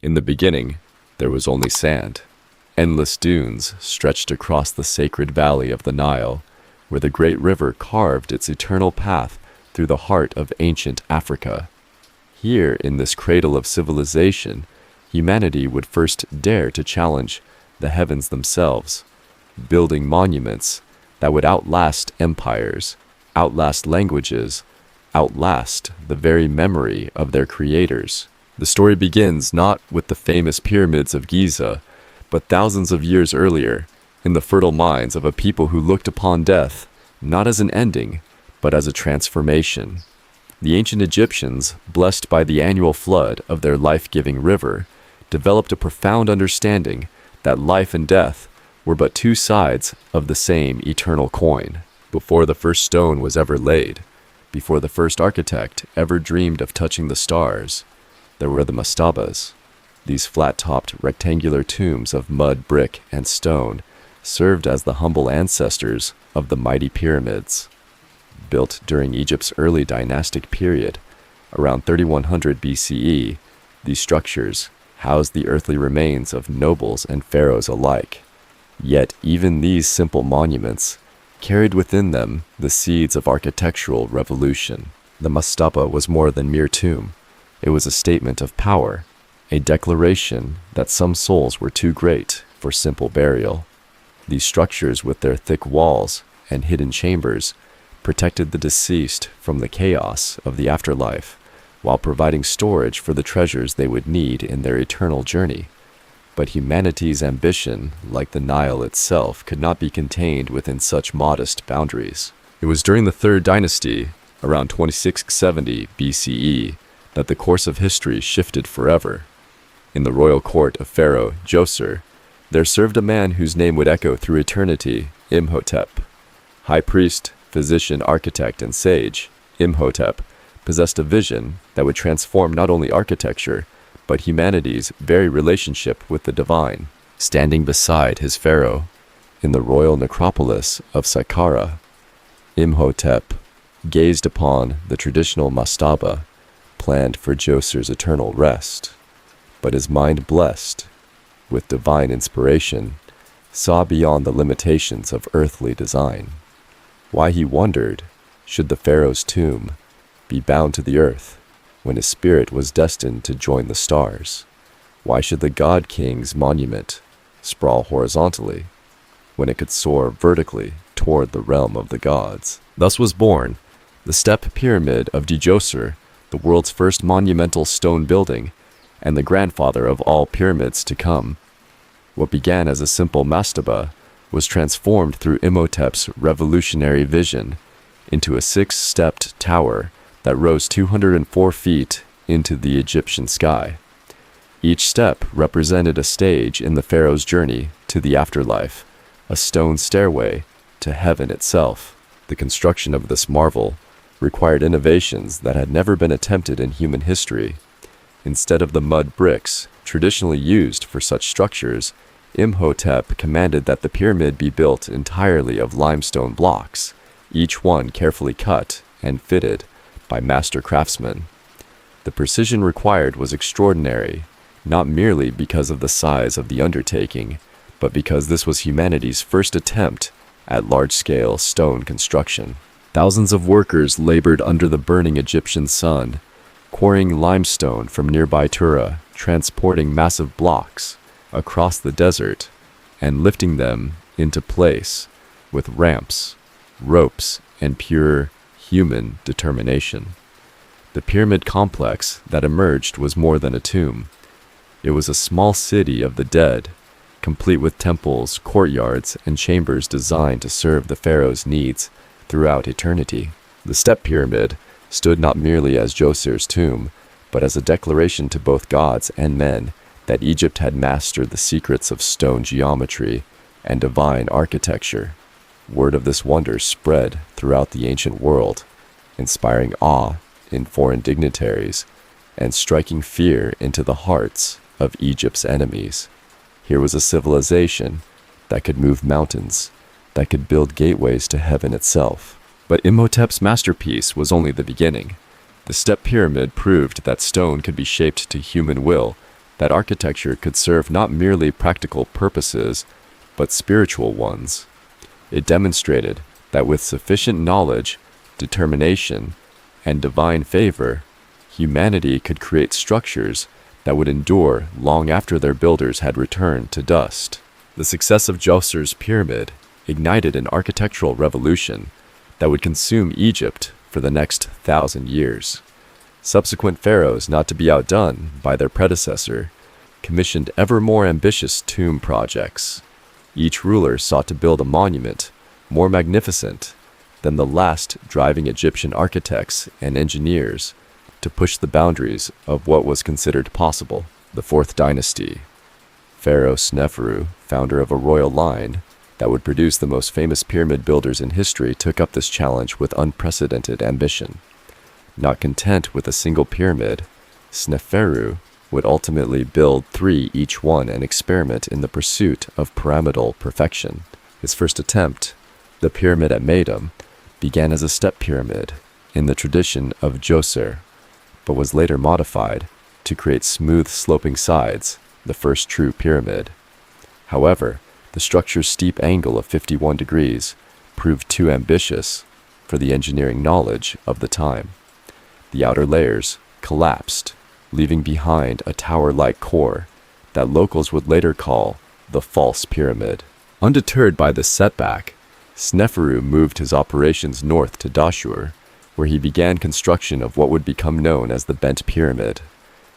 In the beginning, there was only sand. Endless dunes stretched across the sacred valley of the Nile, where the great river carved its eternal path through the heart of ancient Africa. Here, in this cradle of civilization, humanity would first dare to challenge the heavens themselves, building monuments that would outlast empires, outlast languages, outlast the very memory of their creators. The story begins not with the famous pyramids of Giza, but thousands of years earlier, in the fertile minds of a people who looked upon death not as an ending, but as a transformation. The ancient Egyptians, blessed by the annual flood of their life-giving river, developed a profound understanding that life and death were but two sides of the same eternal coin. Before the first stone was ever laid, before the first architect ever dreamed of touching the stars, there were the mastabas. These flat-topped rectangular tombs of mud, brick, and stone served as the humble ancestors of the mighty pyramids. Built during Egypt's early dynastic period, around 3100 BCE, these structures housed the earthly remains of nobles and pharaohs alike. Yet even these simple monuments carried within them the seeds of architectural revolution. The mastaba was more than mere tomb. It was a statement of power, a declaration that some souls were too great for simple burial. These structures, with their thick walls and hidden chambers, protected the deceased from the chaos of the afterlife, while providing storage for the treasures they would need in their eternal journey. But humanity's ambition, like the Nile itself, could not be contained within such modest boundaries. It was during the Third Dynasty, around 2670 BCE, that the course of history shifted forever. In the royal court of Pharaoh Djoser, there served a man whose name would echo through eternity, Imhotep. High priest, physician, architect, and sage, Imhotep possessed a vision that would transform not only architecture, but humanity's very relationship with the divine. Standing beside his pharaoh, in the royal necropolis of Saqqara, Imhotep gazed upon the traditional mastaba, planned for Djoser's eternal rest. But his mind, blessed with divine inspiration, saw beyond the limitations of earthly design. Why, he wondered, should the pharaoh's tomb be bound to the earth when his spirit was destined to join the stars? Why should the god king's monument sprawl horizontally when it could soar vertically toward the realm of the gods? Thus was born the Step Pyramid of Djoser, the world's first monumental stone building and the grandfather of all pyramids to come. What began as a simple mastaba was transformed through Imhotep's revolutionary vision into a six-stepped tower that rose 204 feet into the Egyptian sky. Each step represented a stage in the pharaoh's journey to the afterlife, a stone stairway to heaven itself. The construction of this marvel required innovations that had never been attempted in human history. Instead of the mud bricks traditionally used for such structures, Imhotep commanded that the pyramid be built entirely of limestone blocks, each one carefully cut and fitted by master craftsmen. The precision required was extraordinary, not merely because of the size of the undertaking, but because this was humanity's first attempt at large-scale stone construction. Thousands of workers labored under the burning Egyptian sun, quarrying limestone from nearby Tura, transporting massive blocks across the desert, and lifting them into place with ramps, ropes, and pure human determination. The pyramid complex that emerged was more than a tomb. It was a small city of the dead, complete with temples, courtyards, and chambers designed to serve the pharaoh's needs throughout eternity. The Step Pyramid stood not merely as Djoser's tomb, but as a declaration to both gods and men that Egypt had mastered the secrets of stone geometry and divine architecture. Word of this wonder spread throughout the ancient world, inspiring awe in foreign dignitaries and striking fear into the hearts of Egypt's enemies. Here was a civilization that could move mountains, that could build gateways to heaven itself. But Imhotep's masterpiece was only the beginning. The Step Pyramid proved that stone could be shaped to human will that architecture could serve not merely practical purposes, but spiritual ones. It demonstrated that with sufficient knowledge, determination, and divine favor, humanity could create structures that would endure long after their builders had returned to dust. The success of Djoser's pyramid ignited an architectural revolution that would consume Egypt for the next 1,000 years. Subsequent pharaohs, not to be outdone by their predecessor, commissioned ever more ambitious tomb projects. Each ruler sought to build a monument more magnificent than the last, driving Egyptian architects and engineers to push the boundaries of what was considered possible. The Fourth Dynasty. Pharaoh Sneferu, founder of a royal line that would produce the most famous pyramid builders in history, took up this challenge with unprecedented ambition. Not content with a single pyramid, Sneferu would ultimately build 3 each one and experiment in the pursuit of pyramidal perfection. His first attempt, the pyramid at Meidum, began as a step pyramid in the tradition of Djoser, but was later modified to create smooth sloping sides, the first true pyramid. However, the structure's steep angle of 51 degrees proved too ambitious for the engineering knowledge of the time. The outer layers collapsed, leaving behind a tower-like core that locals would later call the false pyramid. Undeterred by this setback, Sneferu moved his operations north to Dashur, where he began construction of what would become known as the bent pyramid.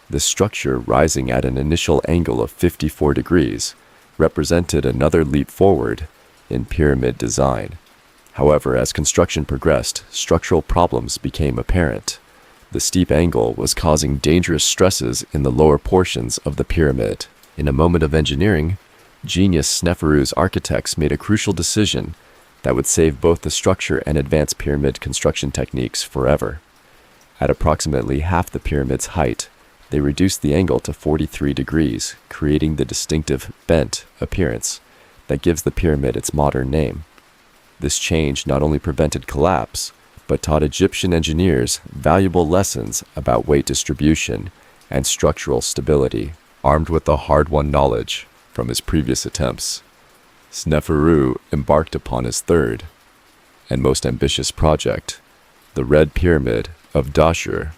This structure, rising at an initial angle of 54 degrees, represented another leap forward in pyramid design. However, as construction progressed, structural problems became apparent. The steep angle was causing dangerous stresses in the lower portions of the pyramid. In a moment of engineering genius, Sneferu's architects made a crucial decision that would save both the structure and advance pyramid construction techniques forever. At approximately half the pyramid's height, they reduced the angle to 43 degrees, creating the distinctive bent appearance that gives the pyramid its modern name. This change not only prevented collapse, but taught Egyptian engineers valuable lessons about weight distribution and structural stability. Armed with the hard-won knowledge from his previous attempts, Sneferu embarked upon his third and most ambitious project, the Red Pyramid of Djoser.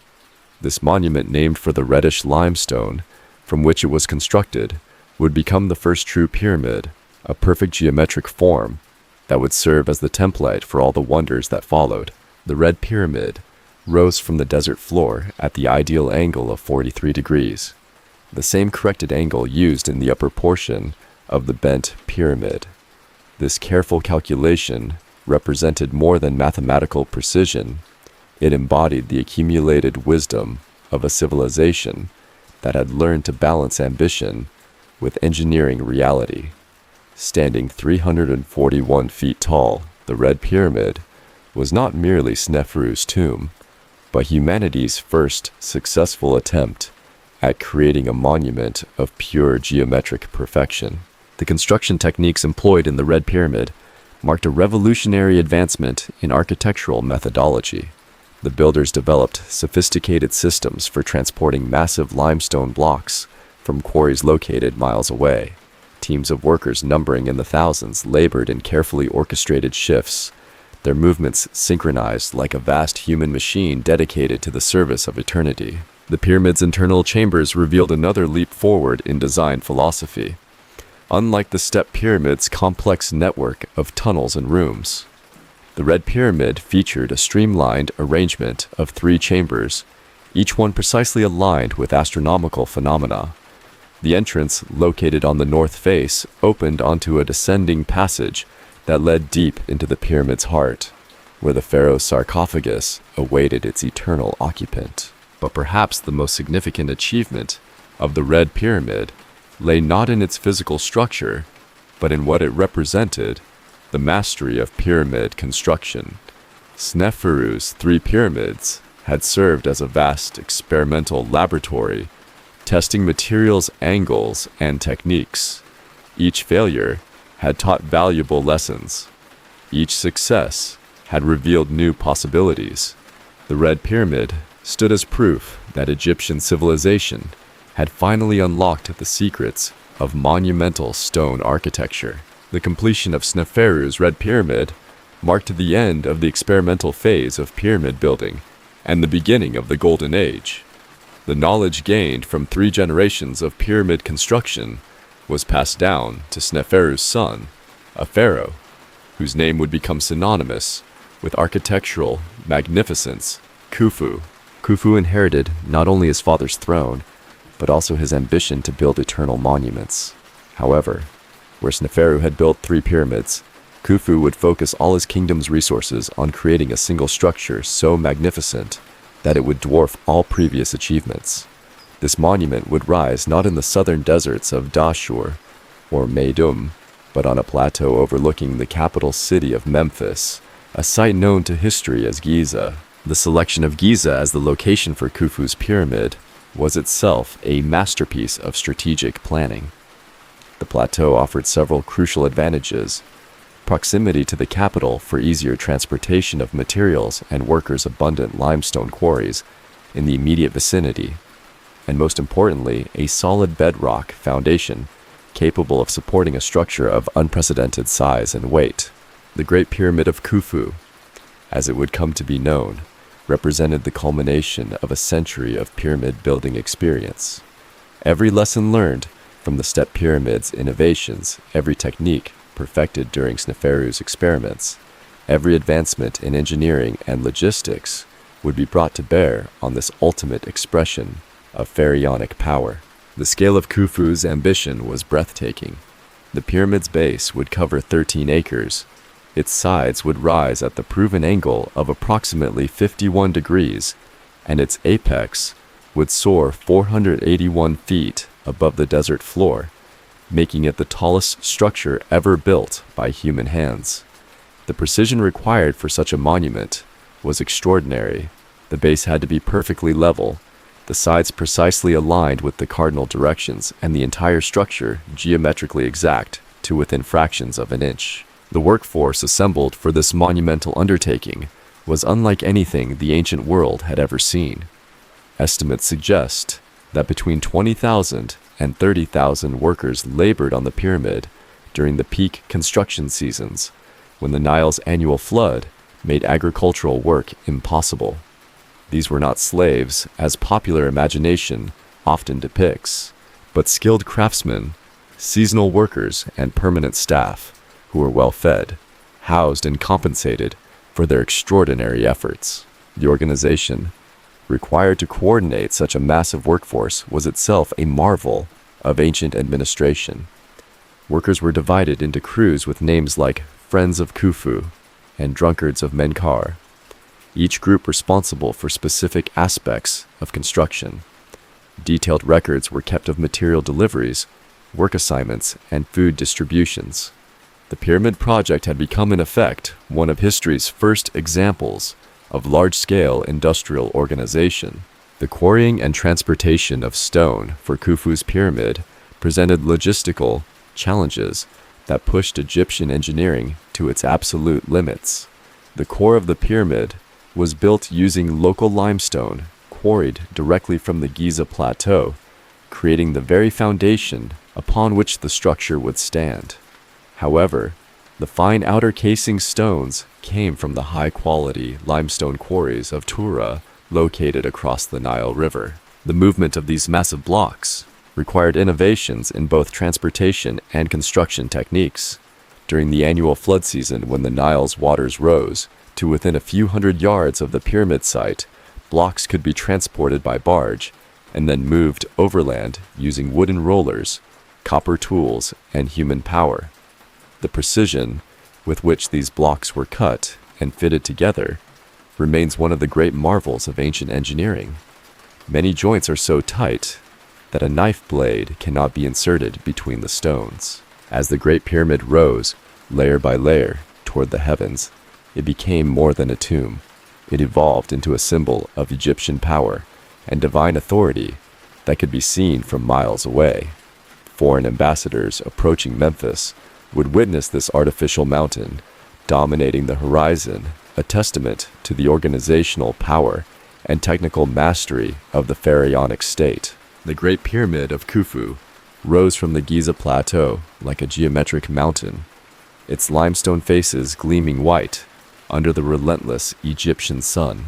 This monument, named for the reddish limestone from which it was constructed, would become the first true pyramid, a perfect geometric form that would serve as the template for all the wonders that followed. The Red Pyramid rose from the desert floor at the ideal angle of 43 degrees, the same corrected angle used in the upper portion of the bent pyramid. This careful calculation represented more than mathematical precision. It embodied the accumulated wisdom of a civilization that had learned to balance ambition with engineering reality. Standing 341 feet tall, the Red Pyramid was not merely Sneferu's tomb, but humanity's first successful attempt at creating a monument of pure geometric perfection. The construction techniques employed in the Red Pyramid marked a revolutionary advancement in architectural methodology. The builders developed sophisticated systems for transporting massive limestone blocks from quarries located miles away. Teams of workers numbering in the thousands labored in carefully orchestrated shifts, their movements synchronized like a vast human machine dedicated to the service of eternity. The pyramid's internal chambers revealed another leap forward in design philosophy. Unlike the Step Pyramid's complex network of tunnels and rooms, the Red Pyramid featured a streamlined arrangement of 3 chambers, each one precisely aligned with astronomical phenomena. The entrance, located on the north face, opened onto a descending passage that led deep into the pyramid's heart, where the pharaoh's sarcophagus awaited its eternal occupant. But perhaps the most significant achievement of the Red Pyramid lay not in its physical structure, but in what it represented: the mastery of pyramid construction. Sneferu's 3 pyramids had served as a vast experimental laboratory, testing materials, angles, and techniques. Each failure had taught valuable lessons. Each success had revealed new possibilities. The Red Pyramid stood as proof that Egyptian civilization had finally unlocked the secrets of monumental stone architecture. The completion of Sneferu's Red Pyramid marked the end of the experimental phase of pyramid building and the beginning of the Golden Age. The knowledge gained from 3 generations of pyramid construction was passed down to Sneferu's son, a pharaoh, whose name would become synonymous with architectural magnificence, Khufu. Khufu inherited not only his father's throne, but also his ambition to build eternal monuments. However, where Sneferu had built 3 pyramids, Khufu would focus all his kingdom's resources on creating a single structure so magnificent that it would dwarf all previous achievements. This monument would rise not in the southern deserts of Dashur or Meidum, but on a plateau overlooking the capital city of Memphis, a site known to history as Giza. The selection of Giza as the location for Khufu's pyramid was itself a masterpiece of strategic planning. The plateau offered several crucial advantages: proximity to the capital for easier transportation of materials and workers' abundant limestone quarries in the immediate vicinity, and most importantly, a solid bedrock foundation capable of supporting a structure of unprecedented size and weight. The Great Pyramid of Khufu, as it would come to be known, represented the culmination of a century of pyramid building experience. Every lesson learned from the Step Pyramid's innovations, every technique perfected during Sneferu's experiments, every advancement in engineering and logistics would be brought to bear on this ultimate expression of pharaonic power. The scale of Khufu's ambition was breathtaking. The pyramid's base would cover 13 acres. Its sides would rise at the proven angle of approximately 51 degrees, and its apex would soar 481 feet above the desert floor, making it the tallest structure ever built by human hands. The precision required for such a monument was extraordinary. The base had to be perfectly level, the sides precisely aligned with the cardinal directions, and the entire structure geometrically exact to within fractions of an inch. The workforce assembled for this monumental undertaking was unlike anything the ancient world had ever seen. Estimates suggest that between 20,000 and 30,000 workers labored on the pyramid during the peak construction seasons, when the Nile's annual flood made agricultural work impossible. These were not slaves, as popular imagination often depicts, but skilled craftsmen, seasonal workers, and permanent staff who were well fed, housed, and compensated for their extraordinary efforts. The organization required to coordinate such a massive workforce was itself a marvel of ancient administration. Workers were divided into crews with names like Friends of Khufu and Drunkards of Menkaure, each group responsible for specific aspects of construction. Detailed records were kept of material deliveries, work assignments, and food distributions. The pyramid project had become, in effect, one of history's first examples of large-scale industrial organization. The quarrying and transportation of stone for Khufu's pyramid presented logistical challenges that pushed Egyptian engineering to its absolute limits. The core of the pyramid was built using local limestone quarried directly from the Giza plateau, creating the very foundation upon which the structure would stand. However, the fine outer casing stones came from the high-quality limestone quarries of Tura, located across the Nile River. The movement of these massive blocks required innovations in both transportation and construction techniques. During the annual flood season, when the Nile's waters rose to within a few hundred yards of the pyramid site, blocks could be transported by barge and then moved overland using wooden rollers, copper tools, and human power. The precision with which these blocks were cut and fitted together remains one of the great marvels of ancient engineering. Many joints are so tight that a knife blade cannot be inserted between the stones. As the Great Pyramid rose, layer by layer, toward the heavens, it became more than a tomb. It evolved into a symbol of Egyptian power and divine authority that could be seen from miles away. Foreign ambassadors approaching Memphis would witness this artificial mountain dominating the horizon, a testament to the organizational power and technical mastery of the pharaonic state. The Great Pyramid of Khufu rose from the Giza Plateau like a geometric mountain, its limestone faces gleaming white under the relentless Egyptian sun.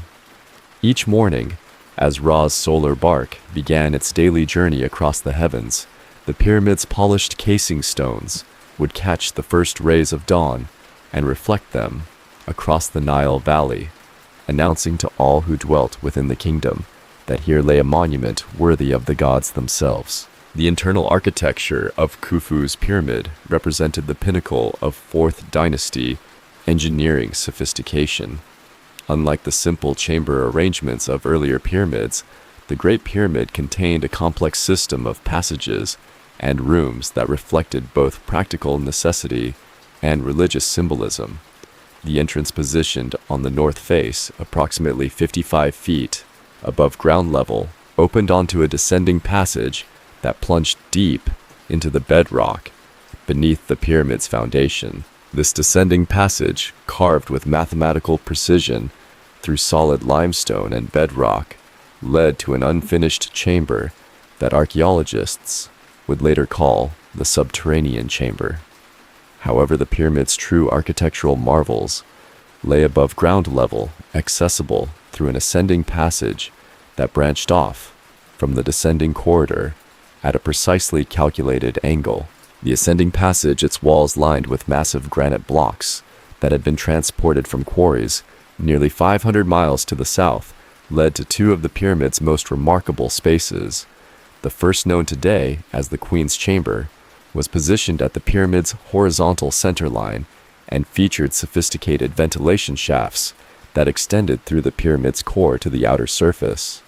Each morning, as Ra's solar bark began its daily journey across the heavens, the pyramid's polished casing stones would catch the first rays of dawn and reflect them across the Nile Valley, announcing to all who dwelt within the kingdom that here lay a monument worthy of the gods themselves. The internal architecture of Khufu's pyramid represented the pinnacle of 4th dynasty engineering sophistication. Unlike the simple chamber arrangements of earlier pyramids, the Great Pyramid contained a complex system of passages and rooms that reflected both practical necessity and religious symbolism. The entrance, positioned on the north face, approximately 55 feet above ground level, opened onto a descending passage that plunged deep into the bedrock beneath the pyramid's foundation. This descending passage, carved with mathematical precision through solid limestone and bedrock, led to an unfinished chamber that archaeologists would later call the subterranean chamber. However, the pyramid's true architectural marvels lay above ground level, accessible through an ascending passage that branched off from the descending corridor at a precisely calculated angle. The ascending passage, its walls lined with massive granite blocks that had been transported from quarries nearly 500 miles to the south, led to two of the pyramid's most remarkable spaces. The first, known today as the Queen's Chamber, was positioned at the pyramid's horizontal center line and featured sophisticated ventilation shafts that extended through the pyramid's core to the outer surface,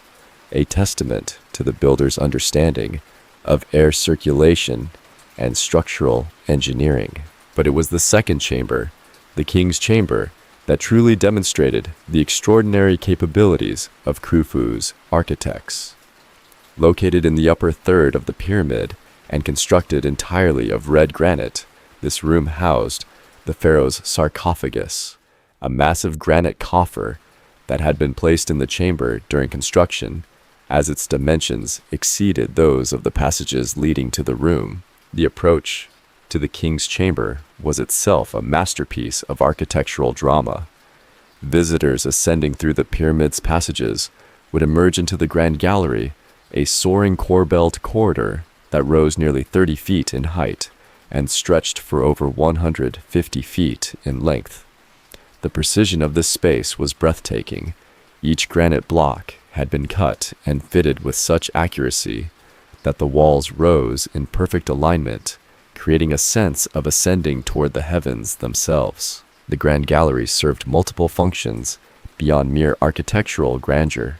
a testament to the builder's understanding of air circulation and structural engineering. But it was the second chamber, the King's Chamber, that truly demonstrated the extraordinary capabilities of Khufu's architects. Located in the upper third of the pyramid and constructed entirely of red granite, this room housed the pharaoh's sarcophagus, a massive granite coffer that had been placed in the chamber during construction, as its dimensions exceeded those of the passages leading to the room. The approach to the King's Chamber was itself a masterpiece of architectural drama. Visitors ascending through the pyramid's passages would emerge into the Grand Gallery, a soaring corbelled corridor that rose nearly 30 feet in height and stretched for over 150 feet in length. The precision of this space was breathtaking. Each granite block had been cut and fitted with such accuracy that the walls rose in perfect alignment, creating a sense of ascending toward the heavens themselves. The Grand Gallery served multiple functions beyond mere architectural grandeur.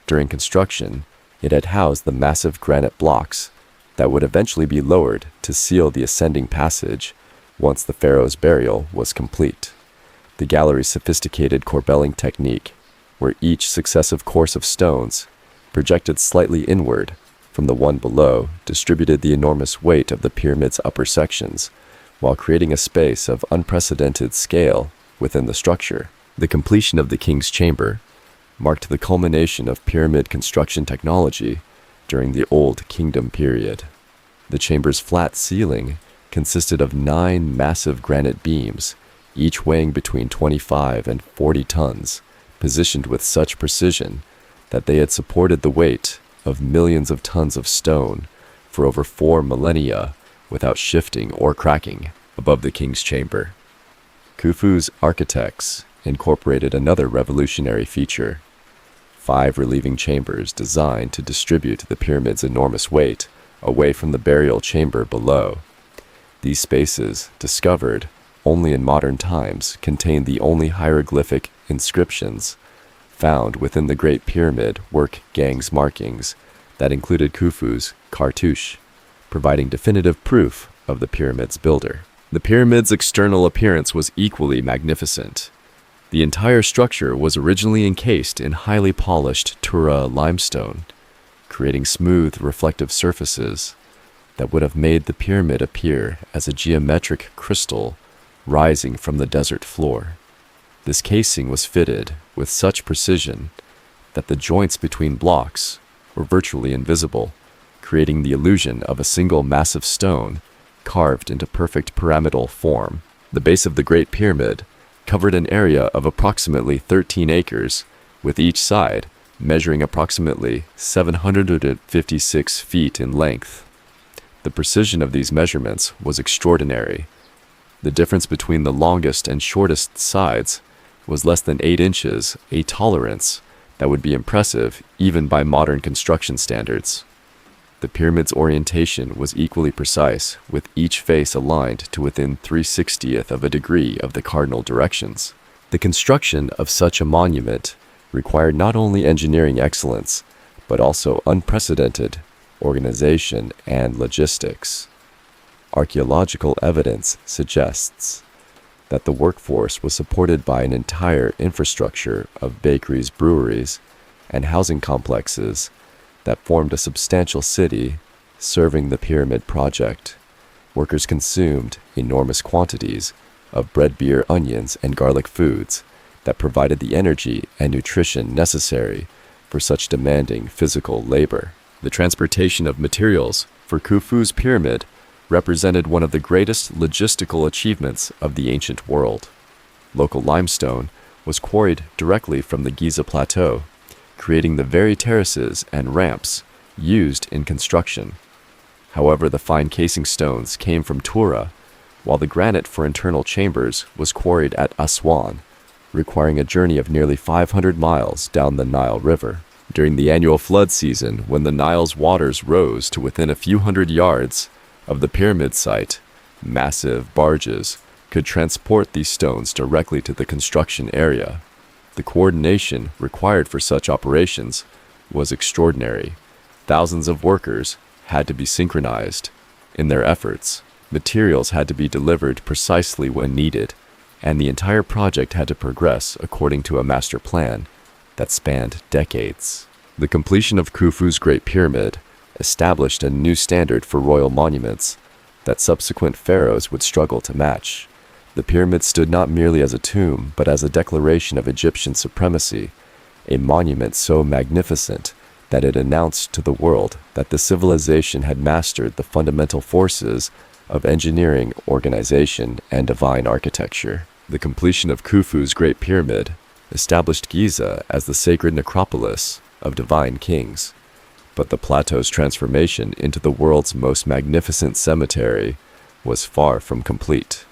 During construction, it had housed the massive granite blocks that would eventually be lowered to seal the ascending passage once the pharaoh's burial was complete. The gallery's sophisticated corbelling technique, where each successive course of stones, projected slightly inward from the one below, distributed the enormous weight of the pyramid's upper sections, while creating a space of unprecedented scale within the structure. The completion of the King's Chamber marked the culmination of pyramid construction technology during the Old Kingdom period. The chamber's flat ceiling consisted of 9 massive granite beams, each weighing between 25 and 40 tons, positioned with such precision that they had supported the weight of millions of tons of stone for over 4 millennia without shifting or cracking. Above the King's Chamber, Khufu's architects incorporated another revolutionary feature: 5 relieving chambers designed to distribute the pyramid's enormous weight away from the burial chamber below. These spaces, discovered only in modern times, contained the only hieroglyphic inscriptions found within the Great Pyramid work gang's markings that included Khufu's cartouche, providing definitive proof of the pyramid's builder. The pyramid's external appearance was equally magnificent. The entire structure was originally encased in highly polished Tura limestone, creating smooth, reflective surfaces that would have made the pyramid appear as a geometric crystal rising from the desert floor. This casing was fitted with such precision that the joints between blocks were virtually invisible, creating the illusion of a single massive stone carved into perfect pyramidal form. The base of the Great Pyramid covered an area of approximately 13 acres, with each side measuring approximately 756 feet in length. The precision of these measurements was extraordinary. The difference between the longest and shortest sides was less than 8 inches, a tolerance that would be impressive even by modern construction standards. The pyramid's orientation was equally precise, with each face aligned to within 3/60th of a degree of the cardinal directions. The construction of such a monument required not only engineering excellence, but also unprecedented organization and logistics. Archaeological evidence suggests that the workforce was supported by an entire infrastructure of bakeries, breweries, and housing complexes that formed a substantial city serving the pyramid project. Workers consumed enormous quantities of bread, beer, onions, and garlic foods that provided the energy and nutrition necessary for such demanding physical labor. The transportation of materials for Khufu's pyramid represented one of the greatest logistical achievements of the ancient world. Local limestone was quarried directly from the Giza plateau, creating the very terraces and ramps used in construction. However, the fine casing stones came from Tura, while the granite for internal chambers was quarried at Aswan, requiring a journey of nearly 500 miles down the Nile River. During the annual flood season, when the Nile's waters rose to within a few hundred yards of the pyramid site, massive barges could transport these stones directly to the construction area. The coordination required for such operations was extraordinary. Thousands of workers had to be synchronized in their efforts. Materials had to be delivered precisely when needed, and the entire project had to progress according to a master plan that spanned decades. The completion of Khufu's Great Pyramid established a new standard for royal monuments that subsequent pharaohs would struggle to match. The pyramid stood not merely as a tomb, but as a declaration of Egyptian supremacy, a monument so magnificent that it announced to the world that the civilization had mastered the fundamental forces of engineering, organization, and divine architecture. The completion of Khufu's Great Pyramid established Giza as the sacred necropolis of divine kings, but the plateau's transformation into the world's most magnificent cemetery was far from complete.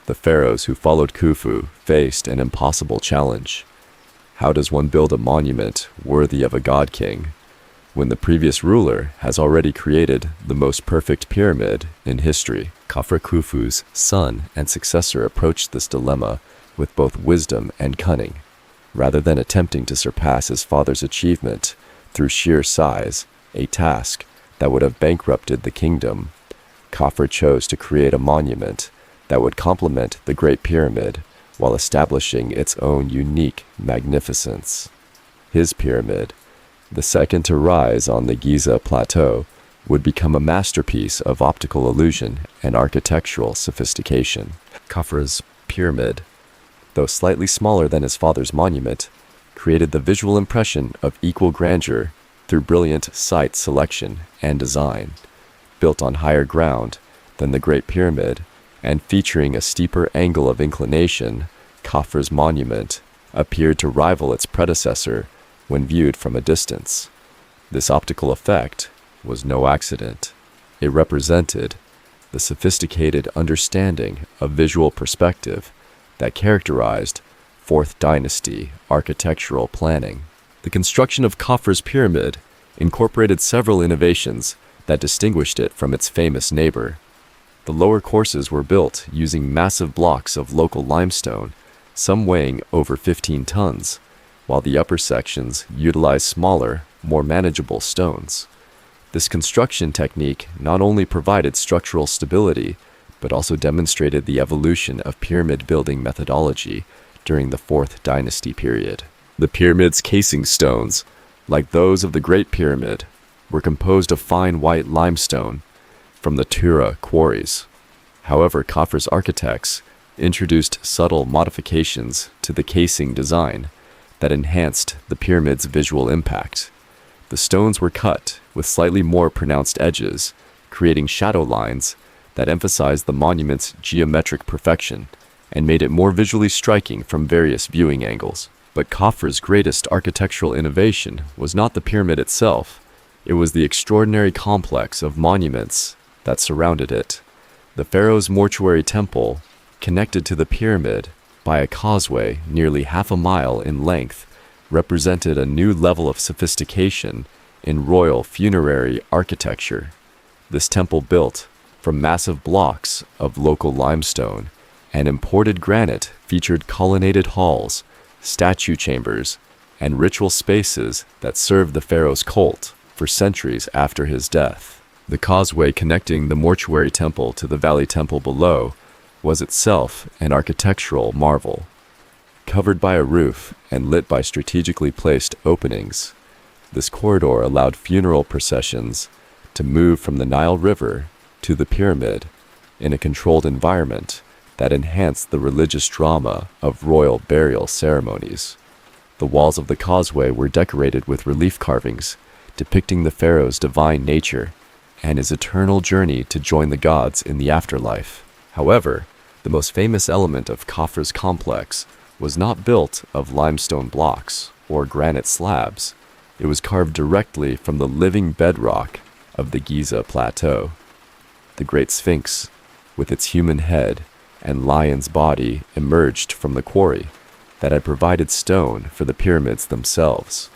The pharaohs who followed Khufu faced an impossible challenge. How does one build a monument worthy of a god king when the previous ruler has already created the most perfect pyramid in history? Khafra Khufu's son and successor approached this dilemma with both wisdom and cunning. Rather than attempting to surpass his father's achievement through sheer size, a task that would have bankrupted the kingdom, Khafra chose to create a monument that would complement the Great Pyramid while establishing its own unique magnificence. His pyramid, the second to rise on the Giza plateau, would become a masterpiece of optical illusion and architectural sophistication. Khafra's pyramid, though slightly smaller than his father's monument, created the visual impression of equal grandeur through brilliant site selection and design. Built on higher ground than the Great Pyramid and featuring a steeper angle of inclination, Khafra's monument appeared to rival its predecessor when viewed from a distance. This optical effect was no accident. It represented the sophisticated understanding of visual perspective that characterized Fourth Dynasty architectural planning. The construction of Khafra's pyramid incorporated several innovations that distinguished it from its famous neighbor. The lower courses were built using massive blocks of local limestone, some weighing over 15 tons, while the upper sections utilized smaller, more manageable stones. This construction technique not only provided structural stability, but also demonstrated the evolution of pyramid building methodology during the Fourth Dynasty period. The pyramid's casing stones, like those of the Great Pyramid, were composed of fine white limestone from the Tura quarries. However, Khafra's architects introduced subtle modifications to the casing design that enhanced the pyramid's visual impact. The stones were cut with slightly more pronounced edges, creating shadow lines that emphasized the monument's geometric perfection and made it more visually striking from various viewing angles. But Khafre's greatest architectural innovation was not the pyramid itself. It was the extraordinary complex of monuments that surrounded it. The pharaoh's mortuary temple, connected to the pyramid by a causeway nearly half a mile in length, represented a new level of sophistication in royal funerary architecture. This temple, built from massive blocks of local limestone and imported granite, featured colonnaded halls, statue chambers, and ritual spaces that served the pharaoh's cult for centuries after his death. The causeway connecting the mortuary temple to the valley temple below was itself an architectural marvel. Covered by a roof and lit by strategically placed openings, this corridor allowed funeral processions to move from the Nile River to the pyramid in a controlled environment that enhanced the religious drama of royal burial ceremonies. The walls of the causeway were decorated with relief carvings depicting the pharaoh's divine nature and his eternal journey to join the gods in the afterlife. However, the most famous element of Khafre's complex was not built of limestone blocks or granite slabs. It was carved directly from the living bedrock of the Giza Plateau. The Great Sphinx, with its human head and lion's body, emerged from the quarry that had provided stone for the pyramids themselves.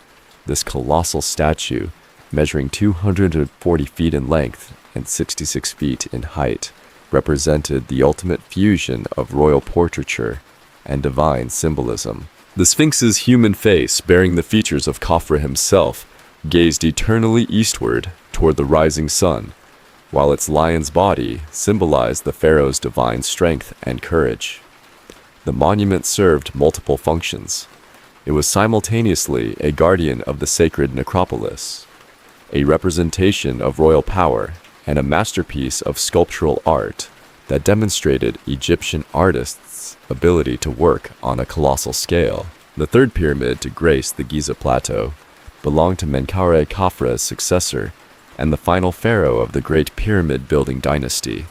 This colossal statue, measuring 240 feet in length and 66 feet in height, represented the ultimate fusion of royal portraiture and divine symbolism. The Sphinx's human face, bearing the features of Khafre himself, gazed eternally eastward toward the rising sun, while its lion's body symbolized the pharaoh's divine strength and courage. The monument served multiple functions. It was simultaneously a guardian of the sacred necropolis, a representation of royal power, and a masterpiece of sculptural art that demonstrated Egyptian artists' ability to work on a colossal scale. The third pyramid to grace the Giza Plateau belonged to Menkaure Khafre's successor and the final pharaoh of the Great Pyramid building dynasty.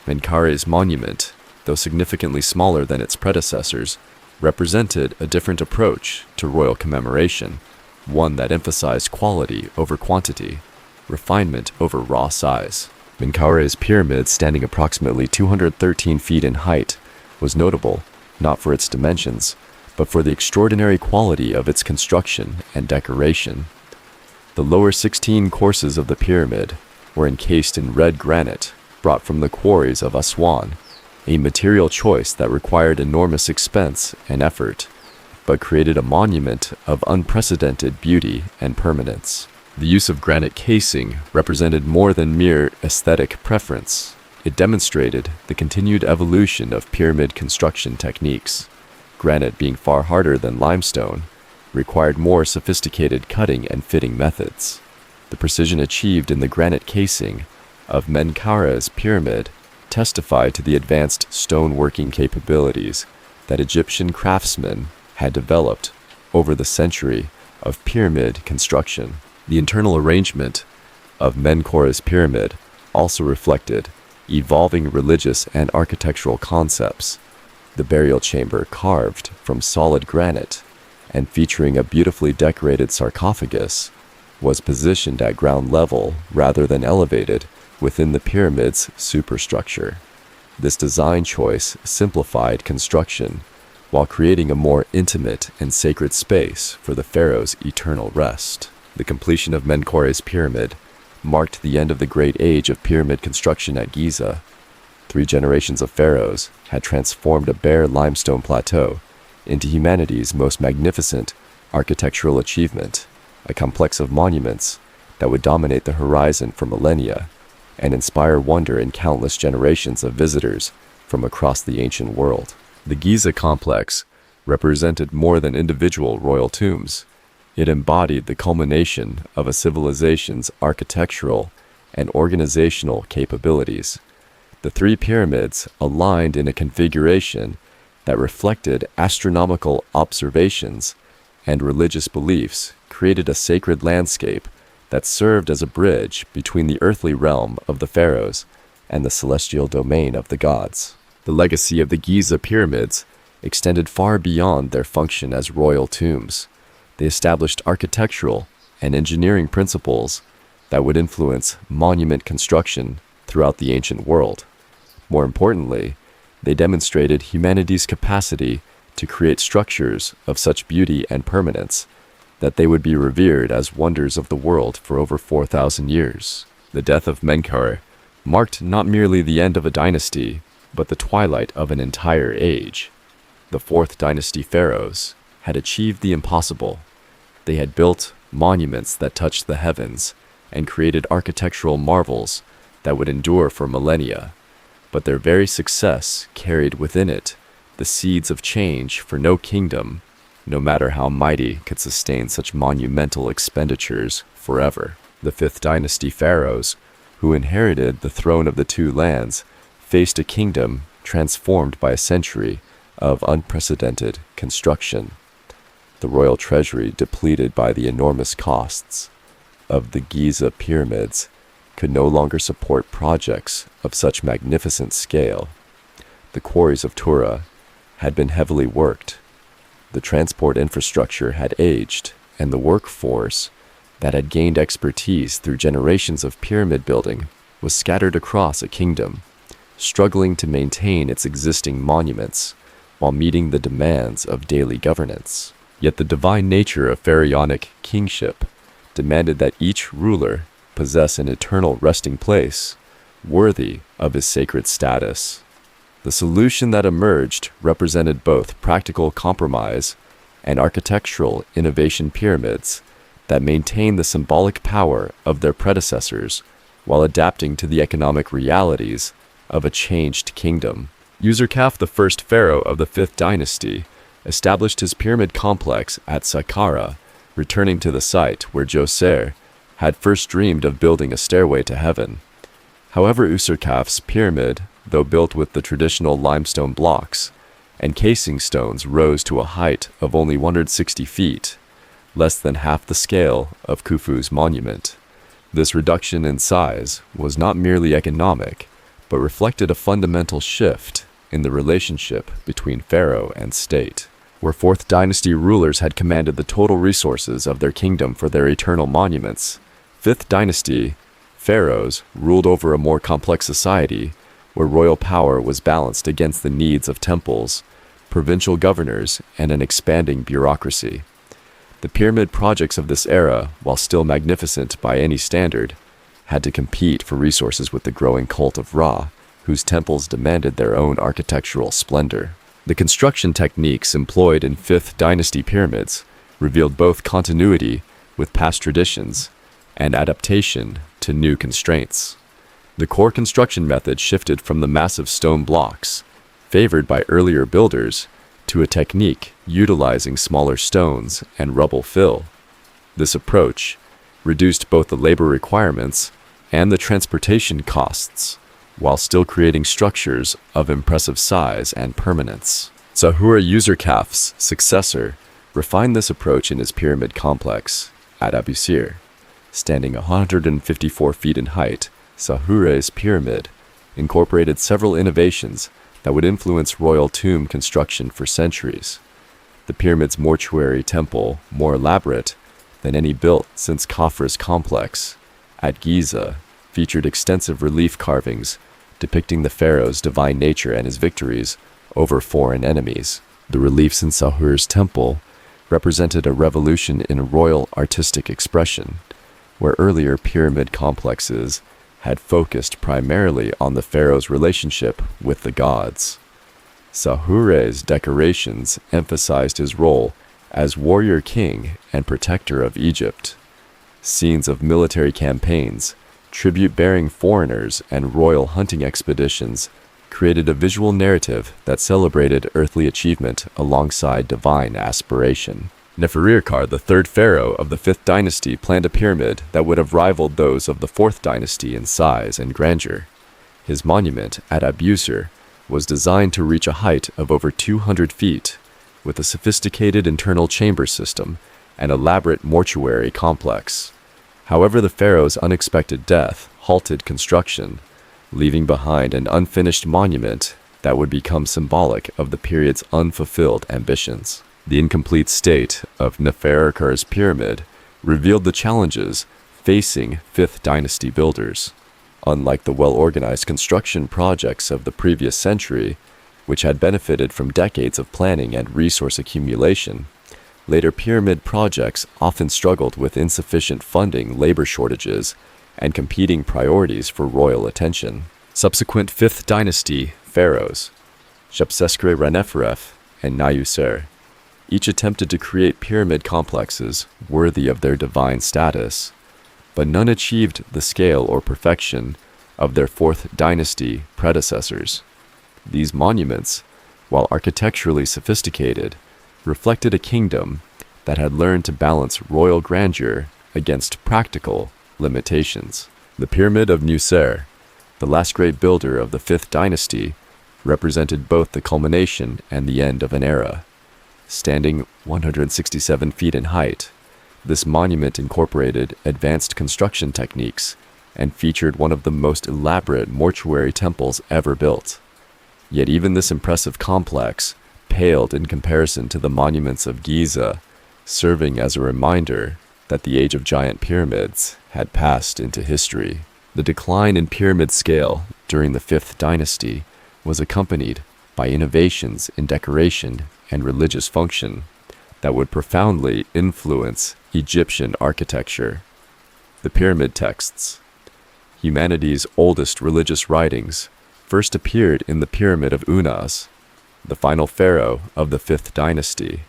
Menkaure's monument, though significantly smaller than its predecessors, represented a different approach to royal commemoration, one that emphasized quality over quantity, refinement over raw size. Menkaure's pyramid, standing approximately 213 feet in height, was notable not for its dimensions, but for the extraordinary quality of its construction and decoration. The lower 16 courses of the pyramid were encased in red granite brought from the quarries of Aswan, a material choice that required enormous expense and effort, but created a monument of unprecedented beauty and permanence. The use of granite casing represented more than mere aesthetic preference. It demonstrated the continued evolution of pyramid construction techniques. Granite, being far harder than limestone, required more sophisticated cutting and fitting methods. The precision achieved in the granite casing of Menkaure's pyramid testified to the advanced stoneworking capabilities that Egyptian craftsmen had developed over the century of pyramid construction. The internal arrangement of Menkaure's pyramid also reflected evolving religious and architectural concepts. The burial chamber, carved from solid granite and featuring a beautifully decorated sarcophagus, was positioned at ground level rather than elevated within the pyramid's superstructure. This design choice simplified construction while creating a more intimate and sacred space for the pharaoh's eternal rest. The completion of Menkaure's pyramid marked the end of the great age of pyramid construction at Giza. 3 generations of pharaohs had transformed a bare limestone plateau into humanity's most magnificent architectural achievement, a complex of monuments that would dominate the horizon for millennia and inspire wonder in countless generations of visitors from across the ancient world. The Giza complex represented more than individual royal tombs. It embodied the culmination of a civilization's architectural and organizational capabilities. The 3 pyramids, aligned in a configuration that reflected astronomical observations and religious beliefs, created a sacred landscape that served as a bridge between the earthly realm of the pharaohs and the celestial domain of the gods. The legacy of the Giza pyramids extended far beyond their function as royal tombs. They established architectural and engineering principles that would influence monument construction throughout the ancient world. More importantly, they demonstrated humanity's capacity to create structures of such beauty and permanence that they would be revered as wonders of the world for over 4,000 years. The death of Menkaure marked not merely the end of a dynasty, but the twilight of an entire age. The Fourth Dynasty pharaohs had achieved the impossible. They had built monuments that touched the heavens and created architectural marvels that would endure for millennia. But their very success carried within it the seeds of change, for no kingdom, no matter how mighty, could sustain such monumental expenditures forever. The Fifth Dynasty pharaohs, who inherited the throne of the two lands, faced a kingdom transformed by a century of unprecedented construction. The royal treasury, depleted by the enormous costs of the Giza pyramids, could no longer support projects of such magnificent scale. The quarries of Tura had been heavily worked. The transport infrastructure had aged, and the workforce that had gained expertise through generations of pyramid building was scattered across a kingdom, struggling to maintain its existing monuments while meeting the demands of daily governance. Yet the divine nature of pharaonic kingship demanded that each ruler possess an eternal resting place worthy of his sacred status. The solution that emerged represented both practical compromise and architectural innovation: pyramids that maintained the symbolic power of their predecessors while adapting to the economic realities of a changed kingdom. Userkaf, the first pharaoh of the Fifth Dynasty, established his pyramid complex at Saqqara, returning to the site where Djoser had first dreamed of building a stairway to heaven. However, Userkaf's pyramid, though built with the traditional limestone blocks and casing stones, rose to a height of only 160 feet, less than half the scale of Khufu's monument. This reduction in size was not merely economic, but reflected a fundamental shift in the relationship between pharaoh and state. Where Fourth Dynasty rulers had commanded the total resources of their kingdom for their eternal monuments, Fifth Dynasty pharaohs ruled over a more complex society where royal power was balanced against the needs of temples, provincial governors, and an expanding bureaucracy. The pyramid projects of this era, while still magnificent by any standard, had to compete for resources with the growing cult of Ra, whose temples demanded their own architectural splendor. The construction techniques employed in Fifth Dynasty pyramids revealed both continuity with past traditions and adaptation to new constraints. The core construction method shifted from the massive stone blocks, favored by earlier builders, to a technique utilizing smaller stones and rubble fill. This approach reduced both the labor requirements and the transportation costs, while still creating structures of impressive size and permanence. Sahura Userkaf's successor refined this approach in his pyramid complex at Abusir. Standing 154 feet in height, Sahura's pyramid incorporated several innovations that would influence royal tomb construction for centuries. The pyramid's mortuary temple, more elaborate than any built since Khafra's complex at Giza, featured extensive relief carvings depicting the pharaoh's divine nature and his victories over foreign enemies. The reliefs in Sahur's temple represented a revolution in royal artistic expression, where earlier pyramid complexes had focused primarily on the pharaoh's relationship with the gods. Sahure's decorations emphasized his role as warrior king and protector of Egypt. Scenes of military campaigns, tribute-bearing foreigners, and royal hunting expeditions created a visual narrative that celebrated earthly achievement alongside divine aspiration. Neferirkar, the third pharaoh of the Fifth Dynasty, planned a pyramid that would have rivaled those of the Fourth Dynasty in size and grandeur. His monument at Abusir was designed to reach a height of over 200 feet, with a sophisticated internal chamber system and elaborate mortuary complex. However, the pharaoh's unexpected death halted construction, leaving behind an unfinished monument that would become symbolic of the period's unfulfilled ambitions. The incomplete state of Nefertiti's pyramid revealed the challenges facing 5th dynasty builders. Unlike the well-organized construction projects of the previous century, which had benefited from decades of planning and resource accumulation, later pyramid projects often struggled with insufficient funding, labor shortages, and competing priorities for royal attention. Subsequent 5th dynasty pharaohs, Shepseskre-Reneferef and Nayuser, each attempted to create pyramid complexes worthy of their divine status, but none achieved the scale or perfection of their 4th dynasty predecessors. These monuments, while architecturally sophisticated, reflected a kingdom that had learned to balance royal grandeur against practical limitations. The Pyramid of Djoser, the last great builder of the 5th dynasty, represented both the culmination and the end of an era. Standing 167 feet in height, this monument incorporated advanced construction techniques and featured one of the most elaborate mortuary temples ever built. Yet even this impressive complex paled in comparison to the monuments of Giza, serving as a reminder that the age of giant pyramids had passed into history. The decline in pyramid scale during the 5th dynasty was accompanied by innovations in decoration and religious function that would profoundly influence Egyptian architecture. The pyramid texts, humanity's oldest religious writings, first appeared in the Pyramid of Unas, the final pharaoh of the 5th dynasty.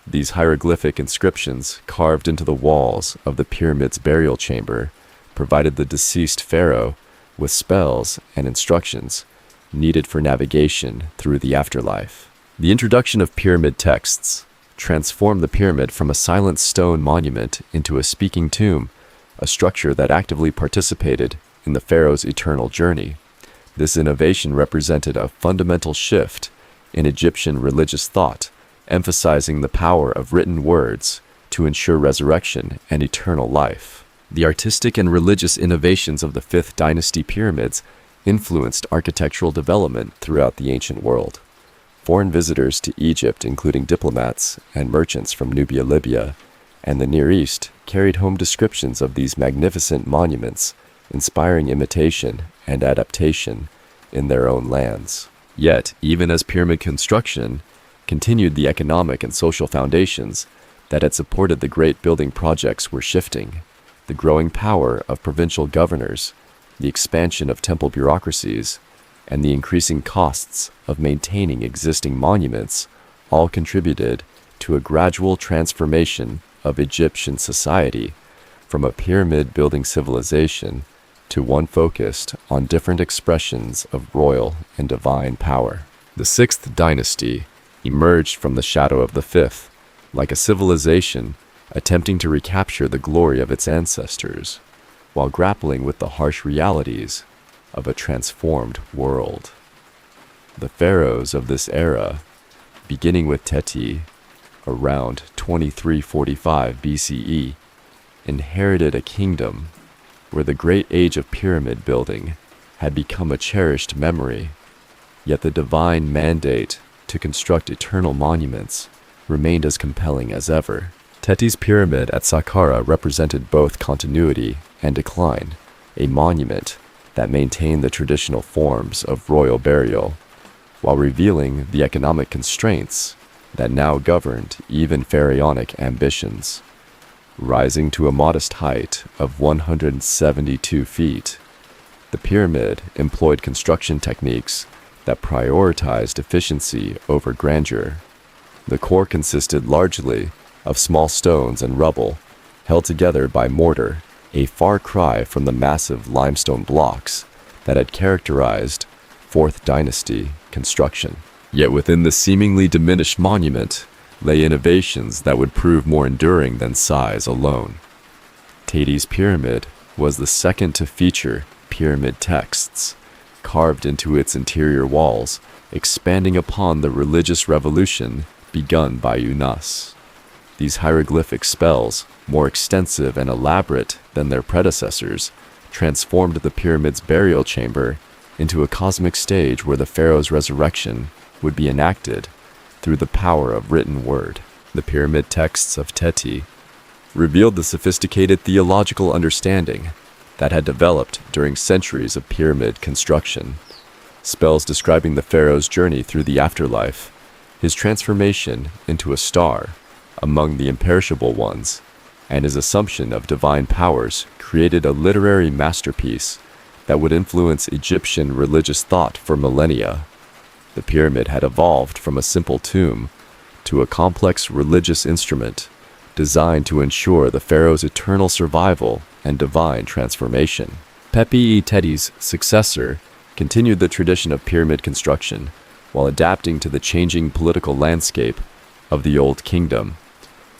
These hieroglyphic inscriptions carved into the walls of the pyramid's burial chamber provided the deceased pharaoh with spells and instructions needed for navigation through the afterlife. The introduction of pyramid texts transformed the pyramid from a silent stone monument into a speaking tomb, a structure that actively participated in the pharaoh's eternal journey. This innovation represented a fundamental shift in Egyptian religious thought, emphasizing the power of written words to ensure resurrection and eternal life. The artistic and religious innovations of the 5th dynasty pyramids influenced architectural development throughout the ancient world. Foreign visitors to Egypt, including diplomats and merchants from Nubia, Libya, and the Near East, carried home descriptions of these magnificent monuments, inspiring imitation and adaptation in their own lands. Yet, even as pyramid construction continued, the economic and social foundations that had supported the great building projects were shifting. The growing power of provincial governors, the expansion of temple bureaucracies, and the increasing costs of maintaining existing monuments all contributed to a gradual transformation of Egyptian society from a pyramid-building civilization to one focused on different expressions of royal and divine power. The 6th dynasty emerged from the shadow of the 5th, like a civilization attempting to recapture the glory of its ancestors, while grappling with the harsh realities of a transformed world. The pharaohs of this era, beginning with Teti around 2345 BCE, inherited a kingdom where the great age of pyramid building had become a cherished memory, yet the divine mandate to construct eternal monuments remained as compelling as ever. Teti's pyramid at Saqqara represented both continuity and decline, a monument that maintained the traditional forms of royal burial, while revealing the economic constraints that now governed even pharaonic ambitions. Rising to a modest height of 172 feet, the pyramid employed construction techniques that prioritized efficiency over grandeur. The core consisted largely of small stones and rubble, held together by mortar, a far cry from the massive limestone blocks that had characterized 4th dynasty construction. Yet within the seemingly diminished monument lay innovations that would prove more enduring than size alone. Teti's pyramid was the second to feature pyramid texts carved into its interior walls, expanding upon the religious revolution begun by Unas. These hieroglyphic spells, more extensive and elaborate than their predecessors, transformed the pyramid's burial chamber into a cosmic stage where the pharaoh's resurrection would be enacted through the power of written word. The pyramid texts of Teti revealed the sophisticated theological understanding that had developed during centuries of pyramid construction. Spells describing the pharaoh's journey through the afterlife, his transformation into a star among the imperishable ones, and his assumption of divine powers created a literary masterpiece that would influence Egyptian religious thought for millennia. The pyramid had evolved from a simple tomb to a complex religious instrument designed to ensure the pharaoh's eternal survival and divine transformation. Pepi Teti's successor continued the tradition of pyramid construction while adapting to the changing political landscape of the Old Kingdom.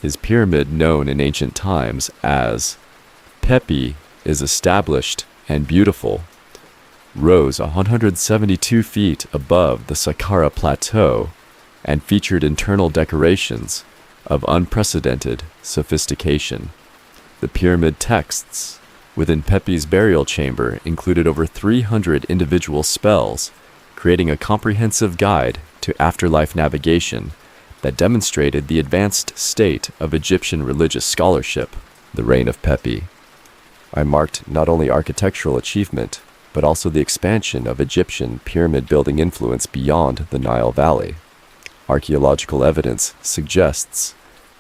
His pyramid, known in ancient times as Pepi is established and beautiful, rose 172 feet above the Saqqara Plateau and featured internal decorations of unprecedented sophistication. The pyramid texts within Pepi's burial chamber included over 300 individual spells, creating a comprehensive guide to afterlife navigation that demonstrated the advanced state of Egyptian religious scholarship. The reign of Pepi marked not only architectural achievement, but also the expansion of Egyptian pyramid building influence beyond the Nile Valley. Archaeological evidence suggests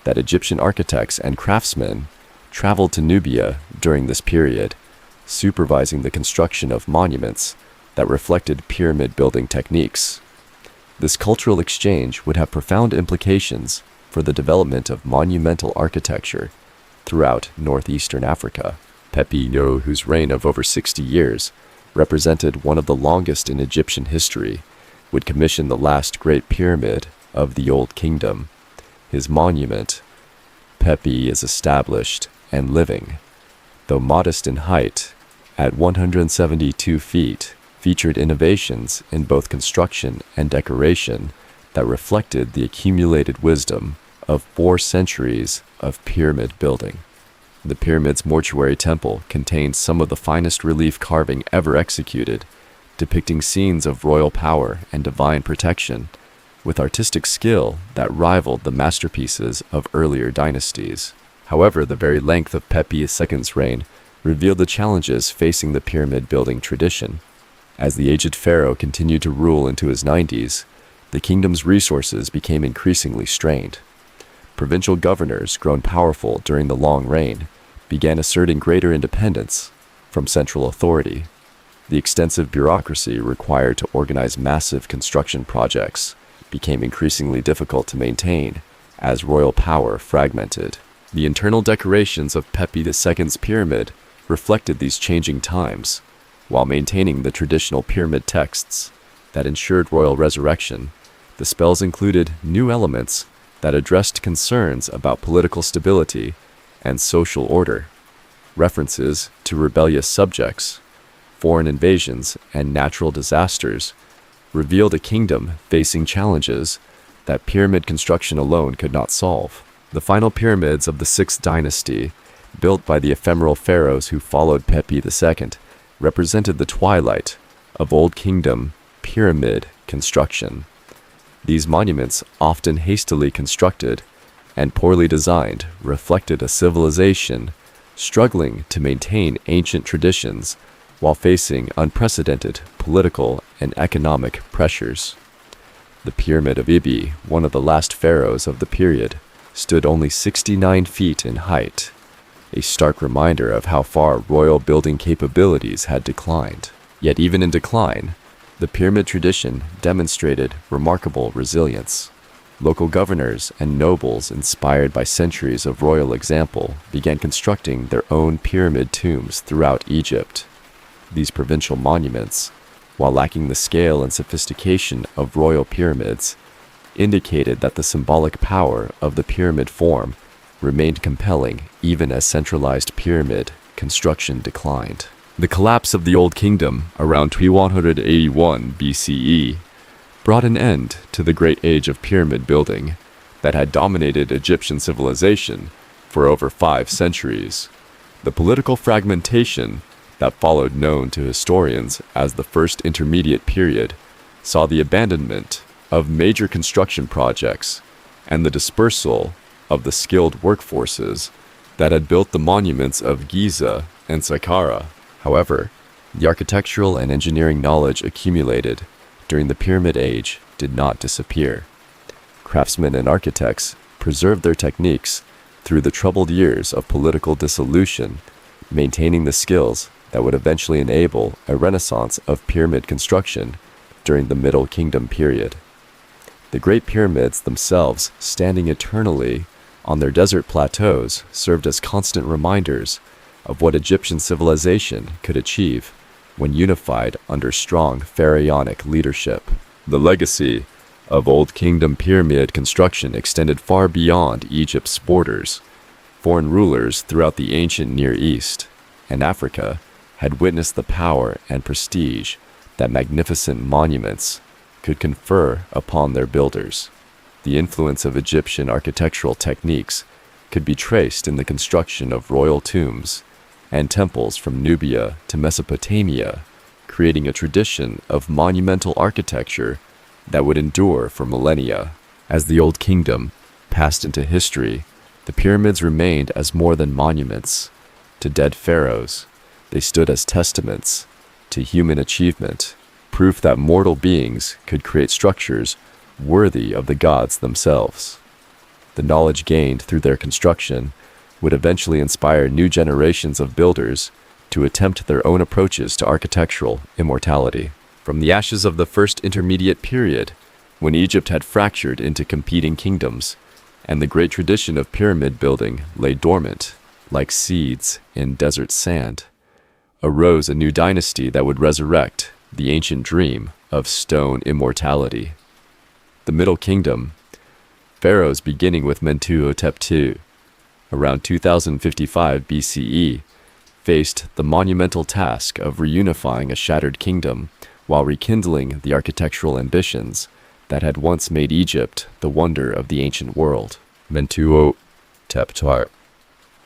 that Egyptian architects and craftsmen traveled to Nubia during this period, supervising the construction of monuments that reflected pyramid building techniques. This cultural exchange would have profound implications for the development of monumental architecture throughout northeastern Africa. Pepi, whose reign of over 60 years represented one of the longest in Egyptian history, would commission the last Great Pyramid of the Old Kingdom. His monument, Pepi is established and living, though modest in height, at 172 feet, featured innovations in both construction and decoration that reflected the accumulated wisdom of 4 centuries of pyramid building. The pyramid's mortuary temple contains some of the finest relief carving ever executed, depicting scenes of royal power and divine protection, with artistic skill that rivaled the masterpieces of earlier dynasties. However, the very length of Pepi II's reign revealed the challenges facing the pyramid building tradition. As the aged pharaoh continued to rule into his 90s, the kingdom's resources became increasingly strained. Provincial governors, grown powerful during the long reign, began asserting greater independence from central authority. The extensive bureaucracy required to organize massive construction projects became increasingly difficult to maintain as royal power fragmented. The internal decorations of Pepi II's pyramid reflected these changing times, while maintaining the traditional pyramid texts that ensured royal resurrection. The spells included new elements that addressed concerns about political stability and social order. References to rebellious subjects, foreign invasions, and natural disasters revealed a kingdom facing challenges that pyramid construction alone could not solve. The final pyramids of the 6th dynasty, built by the ephemeral pharaohs who followed Pepi II, represented the twilight of Old Kingdom pyramid construction. These monuments, often hastily constructed and poorly designed, reflected a civilization struggling to maintain ancient traditions while facing unprecedented political and economic pressures. The Pyramid of Ibi, one of the last pharaohs of the period, stood only 69 feet in height, a stark reminder of how far royal building capabilities had declined. Yet even in decline, the pyramid tradition demonstrated remarkable resilience. Local governors and nobles, inspired by centuries of royal example, began constructing their own pyramid tombs throughout Egypt. These provincial monuments, while lacking the scale and sophistication of royal pyramids, indicated that the symbolic power of the pyramid form remained compelling even as centralized pyramid construction declined. The collapse of the Old Kingdom around 2181 BCE brought an end to the Great Age of pyramid building, that had dominated Egyptian civilization for over 5 centuries. The political fragmentation that followed, known to historians as the First Intermediate Period, saw the abandonment of major construction projects and the dispersal of the skilled workforces that had built the monuments of Giza and Saqqara. However, the architectural and engineering knowledge accumulated during the Pyramid Age did not disappear. Craftsmen and architects preserved their techniques through the troubled years of political dissolution, maintaining the skills that would eventually enable a renaissance of pyramid construction during the Middle Kingdom period. The Great Pyramids themselves, standing eternally on their desert plateaus, served as constant reminders of what Egyptian civilization could achieve when unified under strong pharaonic leadership. The legacy of Old Kingdom pyramid construction extended far beyond Egypt's borders. Foreign rulers throughout the ancient Near East and Africa had witnessed the power and prestige that magnificent monuments could confer upon their builders. The influence of Egyptian architectural techniques could be traced in the construction of royal tombs and temples from Nubia to Mesopotamia, creating a tradition of monumental architecture that would endure for millennia. As the Old Kingdom passed into history, the pyramids remained as more than monuments to dead pharaohs. They stood as testaments to human achievement, proof that mortal beings could create structures worthy of the gods themselves. The knowledge gained through their construction would eventually inspire new generations of builders to attempt their own approaches to architectural immortality. From the ashes of the First Intermediate Period, when Egypt had fractured into competing kingdoms, and the great tradition of pyramid building lay dormant, like seeds in desert sand, arose a new dynasty that would resurrect the ancient dream of stone immortality. The Middle Kingdom, pharaohs beginning with Mentuhotep II, around 2055 BCE, faced the monumental task of reunifying a shattered kingdom while rekindling the architectural ambitions that had once made Egypt the wonder of the ancient world. Mentuhotep II,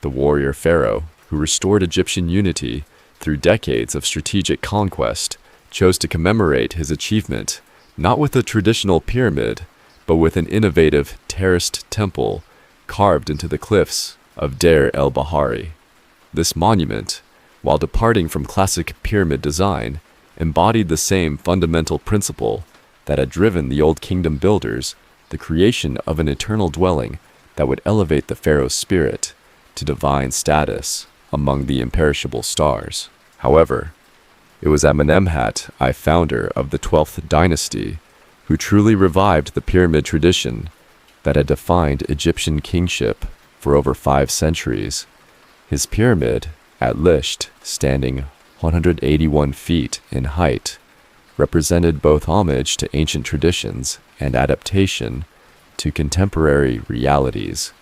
the warrior pharaoh who restored Egyptian unity through decades of strategic conquest, chose to commemorate his achievement not with a traditional pyramid, but with an innovative terraced temple carved into the cliffs of Deir el-Bahari. This monument, while departing from classic pyramid design, embodied the same fundamental principle that had driven the Old Kingdom builders, the creation of an eternal dwelling that would elevate the pharaoh's spirit to divine status among the imperishable stars. However, it was Amenemhat I, founder of the 12th dynasty, who truly revived the pyramid tradition that had defined Egyptian kingship for over 5 centuries. His pyramid at Lisht, standing 181 feet in height, represented both homage to ancient traditions and adaptation to contemporary realities.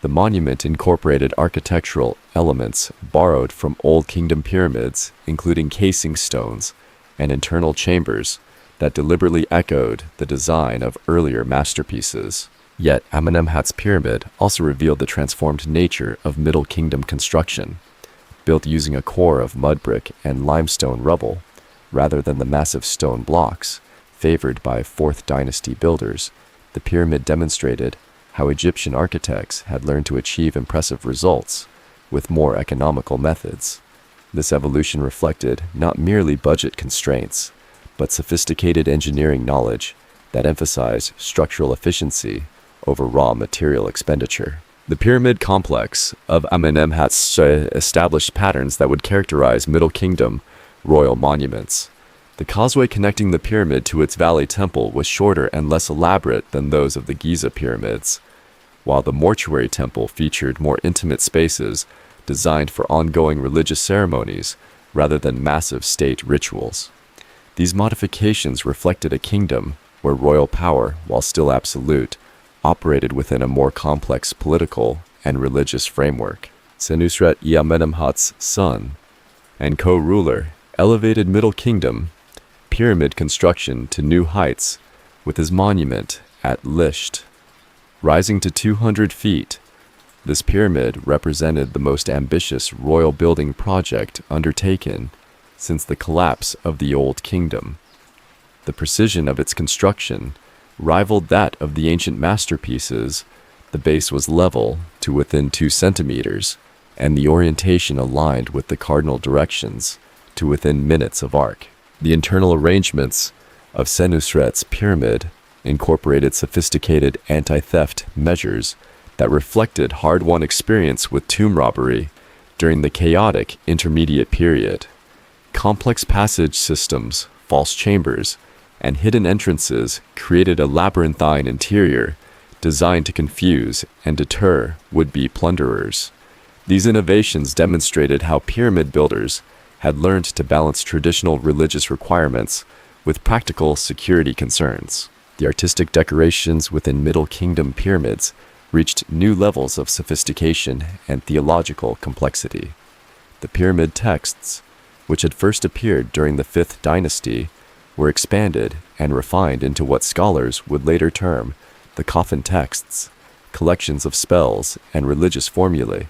The monument incorporated architectural elements borrowed from Old Kingdom pyramids, including casing stones and internal chambers that deliberately echoed the design of earlier masterpieces. Yet Amenemhat's pyramid also revealed the transformed nature of Middle Kingdom construction. Built using a core of mud brick and limestone rubble, rather than the massive stone blocks favored by 4th dynasty builders, the pyramid demonstrated how Egyptian architects had learned to achieve impressive results with more economical methods. This evolution reflected not merely budget constraints, but sophisticated engineering knowledge that emphasized structural efficiency over raw material expenditure. The pyramid complex of Amenemhat's established patterns that would characterize Middle Kingdom royal monuments. The causeway connecting the pyramid to its valley temple was shorter and less elaborate than those of the Giza pyramids, while the mortuary temple featured more intimate spaces designed for ongoing religious ceremonies rather than massive state rituals. These modifications reflected a kingdom where royal power, while still absolute, operated within a more complex political and religious framework. Senusret I Amenemhat's son and co-ruler elevated Middle Kingdom pyramid construction to new heights with his monument at Lisht. Rising to 200 feet, this pyramid represented the most ambitious royal building project undertaken since the collapse of the Old Kingdom. The precision of its construction rivaled that of the ancient masterpieces. The base was level to within 2 centimeters, and the orientation aligned with the cardinal directions to within minutes of arc. The internal arrangements of Senusret's pyramid incorporated sophisticated anti-theft measures that reflected hard-won experience with tomb robbery during the chaotic intermediate period. Complex passage systems, false chambers, and hidden entrances created a labyrinthine interior designed to confuse and deter would-be plunderers. These innovations demonstrated how pyramid builders had learned to balance traditional religious requirements with practical security concerns. The artistic decorations within Middle Kingdom pyramids reached new levels of sophistication and theological complexity. The pyramid texts, which had first appeared during the 5th dynasty, were expanded and refined into what scholars would later term the coffin texts, collections of spells and religious formulae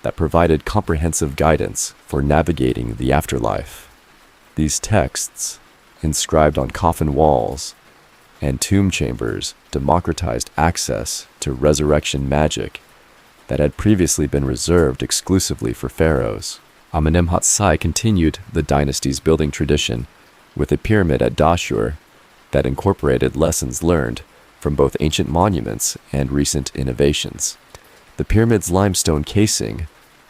that provided comprehensive guidance for navigating the afterlife. These texts, inscribed on coffin walls and tomb chambers, democratized access to resurrection magic that had previously been reserved exclusively for pharaohs. Amenemhat continued the dynasty's building tradition with a pyramid at Dashur that incorporated lessons learned from both ancient monuments and recent innovations. The pyramid's limestone casing,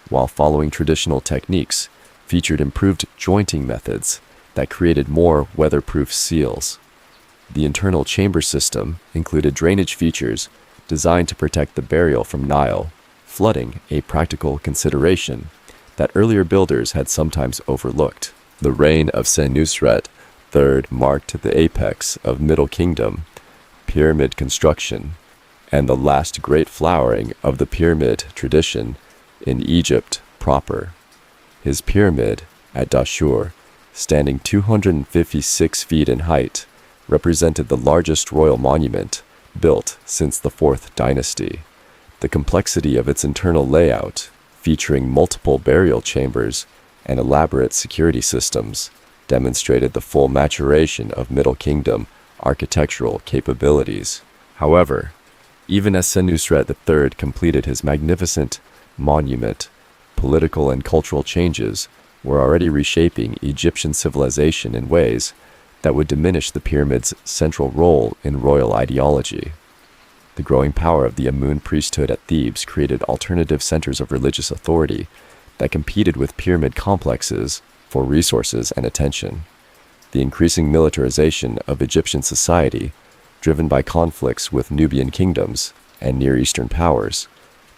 while following traditional techniques, featured improved jointing methods that created more weatherproof seals. The internal chamber system included drainage features designed to protect the burial from Nile, flooding a practical consideration that earlier builders had sometimes overlooked. The reign of Senusret III marked the apex of Middle Kingdom pyramid construction and the last great flowering of the pyramid tradition in Egypt proper. His pyramid at Dashur, standing 256 feet in height, represented the largest royal monument built since the 4th dynasty. The complexity of its internal layout, featuring multiple burial chambers and elaborate security systems, demonstrated the full maturation of Middle Kingdom architectural capabilities. However, even as Senusret III completed his magnificent monument, political and cultural changes were already reshaping Egyptian civilization in ways that would diminish the pyramid's central role in royal ideology. The growing power of the Amun priesthood at Thebes created alternative centers of religious authority that competed with pyramid complexes for resources and attention. The increasing militarization of Egyptian society, driven by conflicts with Nubian kingdoms and Near Eastern powers,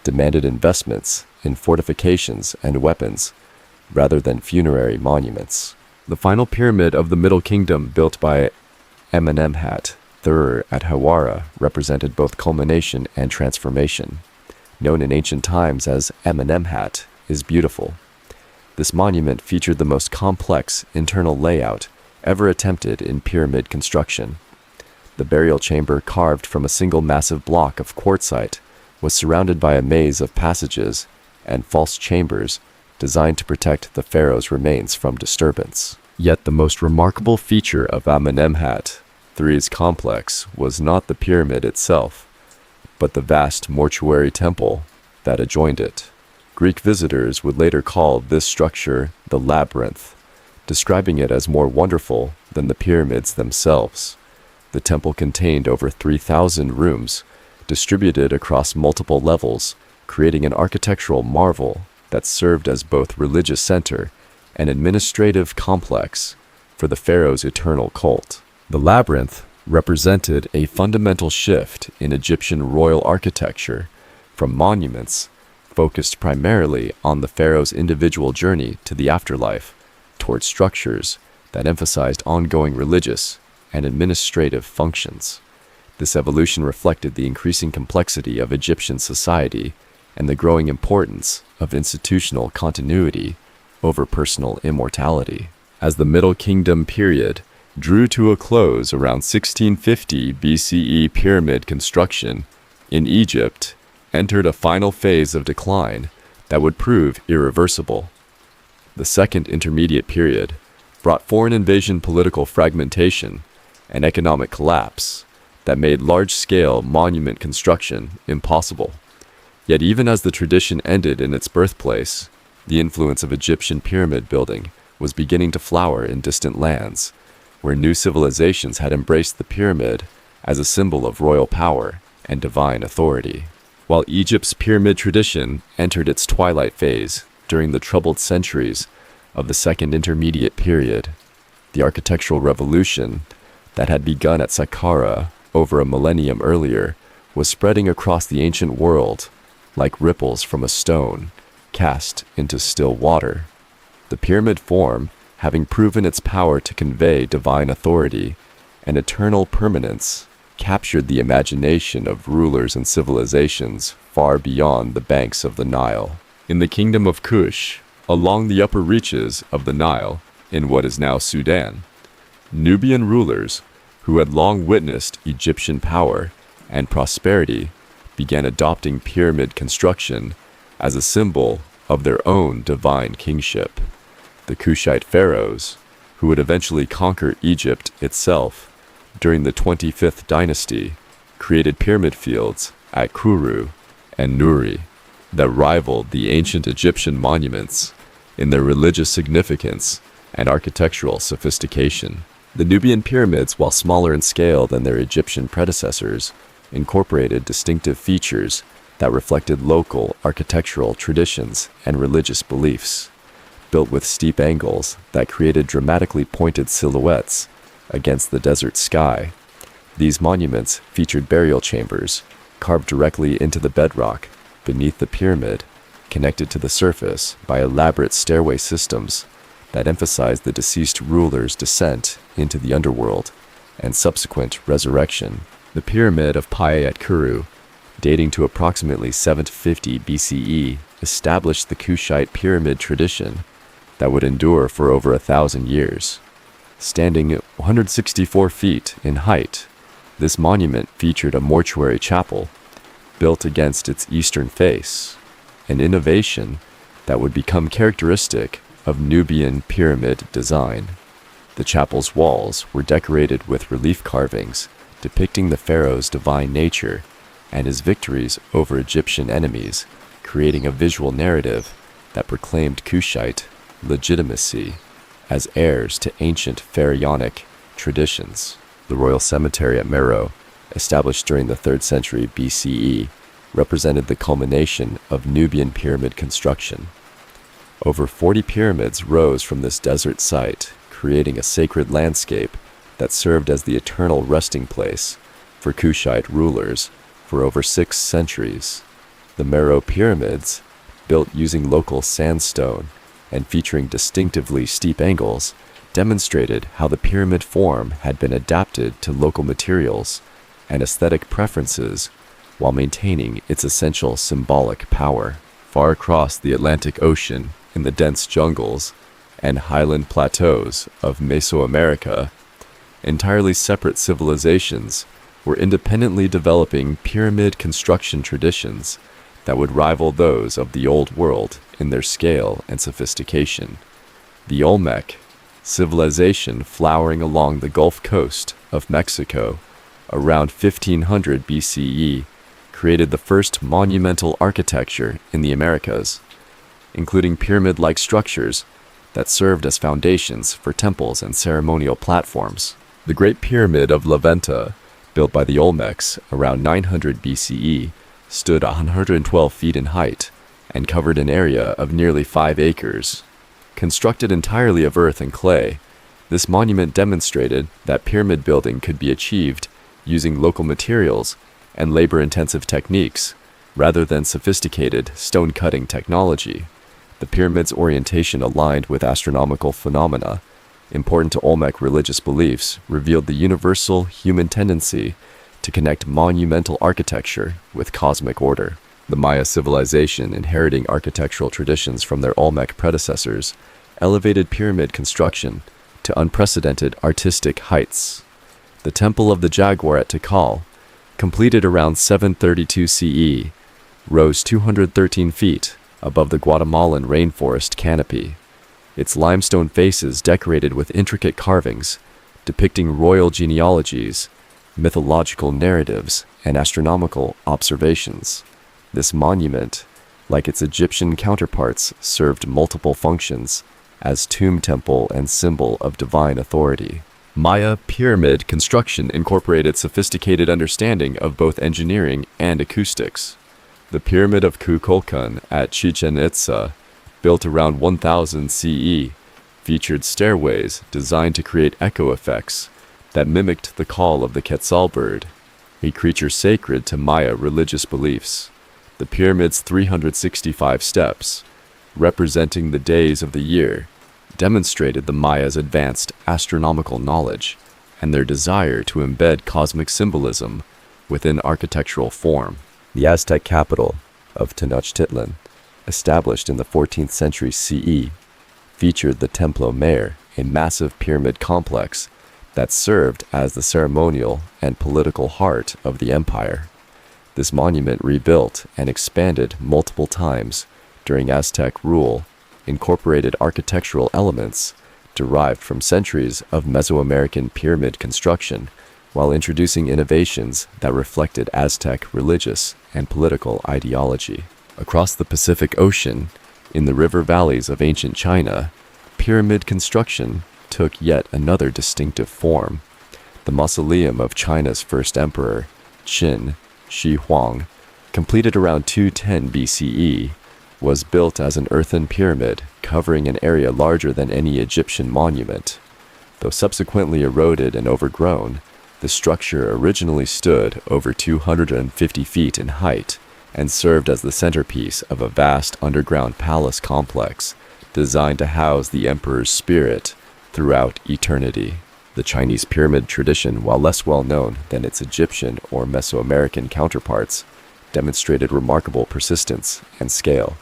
demanded investments in fortifications and weapons rather than funerary monuments. The final pyramid of the Middle Kingdom, built by Amenemhat III at Hawara, represented both culmination and transformation. Known in ancient times as Amenemhat is beautiful. This monument featured the most complex internal layout ever attempted in pyramid construction. The burial chamber, carved from a single massive block of quartzite, was surrounded by a maze of passages and false chambers designed to protect the pharaoh's remains from disturbance. Yet the most remarkable feature of Amenemhat III's complex was not the pyramid itself, but the vast mortuary temple that adjoined it. Greek visitors would later call this structure the labyrinth, describing it as more wonderful than the pyramids themselves. The temple contained over 3,000 rooms, distributed across multiple levels, creating an architectural marvel that served as both religious center and administrative complex for the pharaoh's eternal cult. The labyrinth represented a fundamental shift in Egyptian royal architecture from monuments focused primarily on the pharaoh's individual journey to the afterlife towards structures that emphasized ongoing religious and administrative functions. This evolution reflected the increasing complexity of Egyptian society and the growing importance of institutional continuity over personal immortality. As the Middle Kingdom period drew to a close around 1650 BCE, pyramid construction in Egypt entered a final phase of decline that would prove irreversible. The Second Intermediate Period brought foreign invasion, political fragmentation, and economic collapse that made large-scale monument construction impossible. Yet even as the tradition ended in its birthplace, the influence of Egyptian pyramid building was beginning to flower in distant lands, where new civilizations had embraced the pyramid as a symbol of royal power and divine authority. While Egypt's pyramid tradition entered its twilight phase during the troubled centuries of the Second Intermediate Period, the architectural revolution that had begun at Saqqara over a millennium earlier was spreading across the ancient world like ripples from a stone cast into still water. The pyramid form, having proven its power to convey divine authority and eternal permanence, captured the imagination of rulers and civilizations far beyond the banks of the Nile. In the kingdom of Kush, along the upper reaches of the Nile, in what is now Sudan, Nubian rulers, who had long witnessed Egyptian power and prosperity, began adopting pyramid construction as a symbol of their own divine kingship. The Kushite pharaohs, who would eventually conquer Egypt itself during the 25th dynasty, created pyramid fields at Kuru and Nuri that rivaled the ancient Egyptian monuments in their religious significance and architectural sophistication. The Nubian pyramids, while smaller in scale than their Egyptian predecessors, incorporated distinctive features that reflected local architectural traditions and religious beliefs. Built with steep angles that created dramatically pointed silhouettes against the desert sky, these monuments featured burial chambers carved directly into the bedrock beneath the pyramid, connected to the surface by elaborate stairway systems that emphasized the deceased ruler's descent into the underworld and subsequent resurrection. The Pyramid of Pi at Kuru, dating to approximately 750 BCE, established the Kushite pyramid tradition that would endure for over 1,000 years. Standing 164 feet in height, this monument featured a mortuary chapel built against its eastern face, an innovation that would become characteristic of Nubian pyramid design. The chapel's walls were decorated with relief carvings depicting the pharaoh's divine nature and his victories over Egyptian enemies, creating a visual narrative that proclaimed Kushite legitimacy as heirs to ancient pharaonic traditions. The royal cemetery at Meroe, established during the 3rd century BCE, represented the culmination of Nubian pyramid construction. Over 40 pyramids rose from this desert site, creating a sacred landscape that served as the eternal resting place for Kushite rulers for over 6 centuries. The Meroe pyramids, built using local sandstone and featuring distinctively steep angles, demonstrated how the pyramid form had been adapted to local materials and aesthetic preferences while maintaining its essential symbolic power. Far across the Atlantic Ocean, in the dense jungles and highland plateaus of Mesoamerica, entirely separate civilizations were independently developing pyramid construction traditions that would rival those of the Old World in their scale and sophistication. The Olmec civilization, flowering along the Gulf Coast of Mexico around 1500 BCE, created the first monumental architecture in the Americas, including pyramid-like structures that served as foundations for temples and ceremonial platforms. The Great Pyramid of Levanta, built by the Olmecs around 900 BCE, stood 112 feet in height and covered an area of nearly 5 acres. Constructed entirely of earth and clay, this monument demonstrated that pyramid building could be achieved using local materials and labor-intensive techniques rather than sophisticated stone-cutting technology. The pyramid's orientation aligned with astronomical phenomena important to Olmec religious beliefs, revealed the universal human tendency to connect monumental architecture with cosmic order. The Maya civilization, inheriting architectural traditions from their Olmec predecessors, elevated pyramid construction to unprecedented artistic heights. The Temple of the Jaguar at Tikal, completed around 732 CE, rose 213 feet above the Guatemalan rainforest canopy. Its limestone faces decorated with intricate carvings depicting royal genealogies, mythological narratives, and astronomical observations. This monument, like its Egyptian counterparts, served multiple functions as tomb temple and symbol of divine authority. Maya pyramid construction incorporated sophisticated understanding of both engineering and acoustics. The Pyramid of Kukulkan at Chichen Itza, built around 1000 CE, featured stairways designed to create echo effects that mimicked the call of the quetzal bird, a creature sacred to Maya religious beliefs. The pyramid's 365 steps, representing the days of the year, demonstrated the Mayas' advanced astronomical knowledge and their desire to embed cosmic symbolism within architectural form. The Aztec capital of Tenochtitlan, established in the 14th century CE, featured the Templo Mayor, a massive pyramid complex that served as the ceremonial and political heart of the empire. This monument, rebuilt and expanded multiple times during Aztec rule, incorporated architectural elements derived from centuries of Mesoamerican pyramid construction, while introducing innovations that reflected Aztec religious and political ideology. Across the Pacific Ocean, in the river valleys of ancient China, pyramid construction took yet another distinctive form. The mausoleum of China's first emperor, Qin Shi Huang, completed around 210 BCE, was built as an earthen pyramid covering an area larger than any Egyptian monument. Though subsequently eroded and overgrown, the structure originally stood over 250 feet in height and served as the centerpiece of a vast underground palace complex designed to house the emperor's spirit throughout eternity. The Chinese pyramid tradition, while less well known than its Egyptian or Mesoamerican counterparts, demonstrated remarkable persistence and scale.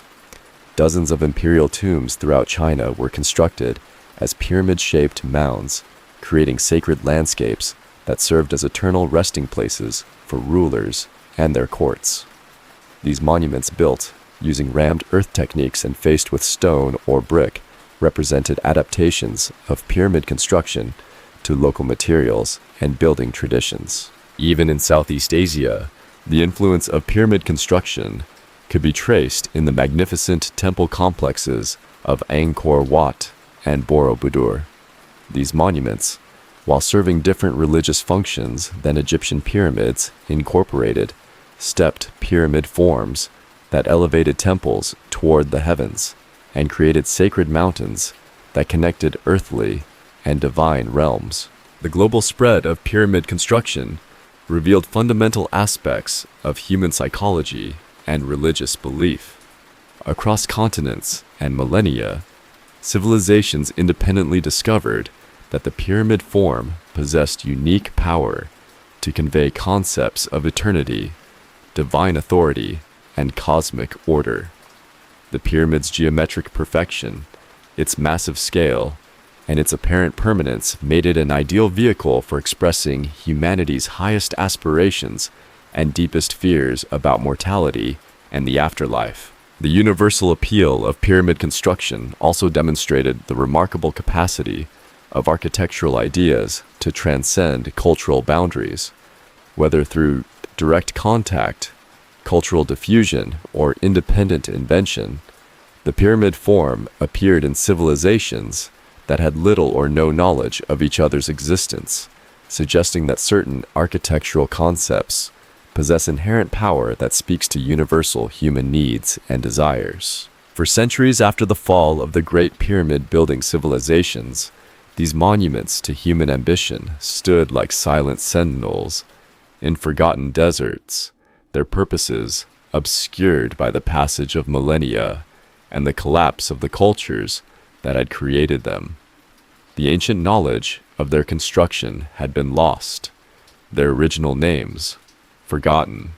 Dozens of imperial tombs throughout China were constructed as pyramid-shaped mounds, creating sacred landscapes that served as eternal resting places for rulers and their courts. These monuments, built using rammed earth techniques and faced with stone or brick, represented adaptations of pyramid construction to local materials and building traditions. Even in Southeast Asia, the influence of pyramid construction could be traced in the magnificent temple complexes of Angkor Wat and Borobudur. These monuments, while serving different religious functions than Egyptian pyramids, incorporated stepped pyramid forms that elevated temples toward the heavens and created sacred mountains that connected earthly and divine realms. The global spread of pyramid construction revealed fundamental aspects of human psychology and religious belief. Across continents and millennia, civilizations independently discovered that the pyramid form possessed unique power to convey concepts of eternity, divine authority, and cosmic order. The pyramid's geometric perfection, its massive scale, and its apparent permanence made it an ideal vehicle for expressing humanity's highest aspirations and deepest fears about mortality and the afterlife. The universal appeal of pyramid construction also demonstrated the remarkable capacity of architectural ideas to transcend cultural boundaries, whether through direct contact, cultural diffusion, or independent invention. The pyramid form appeared in civilizations that had little or no knowledge of each other's existence, suggesting that certain architectural concepts possess inherent power that speaks to universal human needs and desires. For centuries after the fall of the Great Pyramid building civilizations, these monuments to human ambition stood like silent sentinels in forgotten deserts, their purposes obscured by the passage of millennia and the collapse of the cultures that had created them. The ancient knowledge of their construction had been lost, their original names forgotten,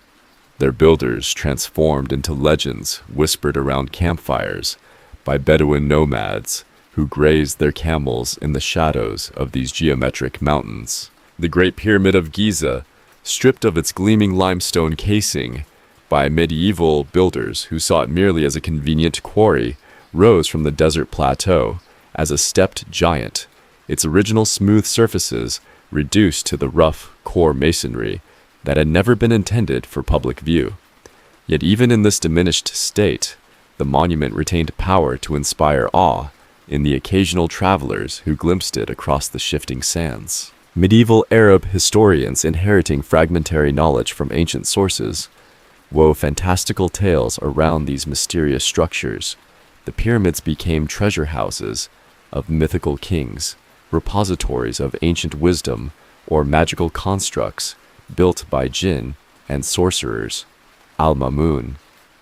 their builders transformed into legends whispered around campfires by Bedouin nomads who grazed their camels in the shadows of these geometric mountains. The Great Pyramid of Giza stripped of its gleaming limestone casing by medieval builders who saw it merely as a convenient quarry, rose from the desert plateau as a stepped giant, its original smooth surfaces reduced to the rough core masonry that had never been intended for public view. Yet even in this diminished state, the monument retained power to inspire awe in the occasional travelers who glimpsed it across the shifting sands. Medieval Arab historians inheriting fragmentary knowledge from ancient sources wove fantastical tales around these mysterious structures. The pyramids became treasure houses of mythical kings, repositories of ancient wisdom, or magical constructs built by jinn and sorcerers. Al-Mamun,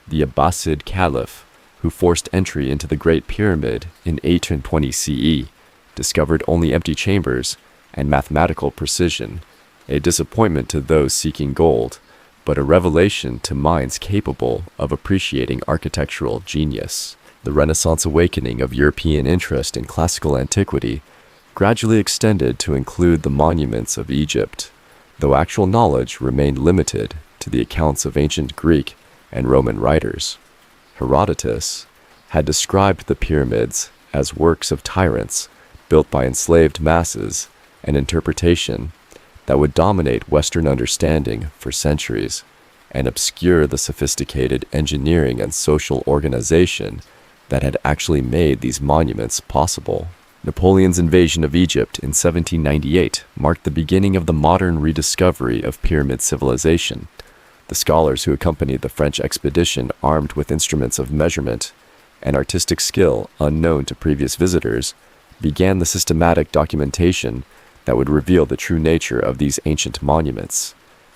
the Abbasid caliph who forced entry into the Great Pyramid in 820 CE, discovered only empty chambers and mathematical precision, a disappointment to those seeking gold, but a revelation to minds capable of appreciating architectural genius. The Renaissance awakening of European interest in classical antiquity gradually extended to include the monuments of Egypt, though actual knowledge remained limited to the accounts of ancient Greek and Roman writers. Herodotus had described the pyramids as works of tyrants built by enslaved masses, an interpretation that would dominate Western understanding for centuries and obscure the sophisticated engineering and social organization that had actually made these monuments possible. Napoleon's invasion of Egypt in 1798 marked the beginning of the modern rediscovery of pyramid civilization. The scholars who accompanied the French expedition, armed with instruments of measurement and artistic skill unknown to previous visitors, began the systematic documentation that would reveal the true nature of these ancient monuments.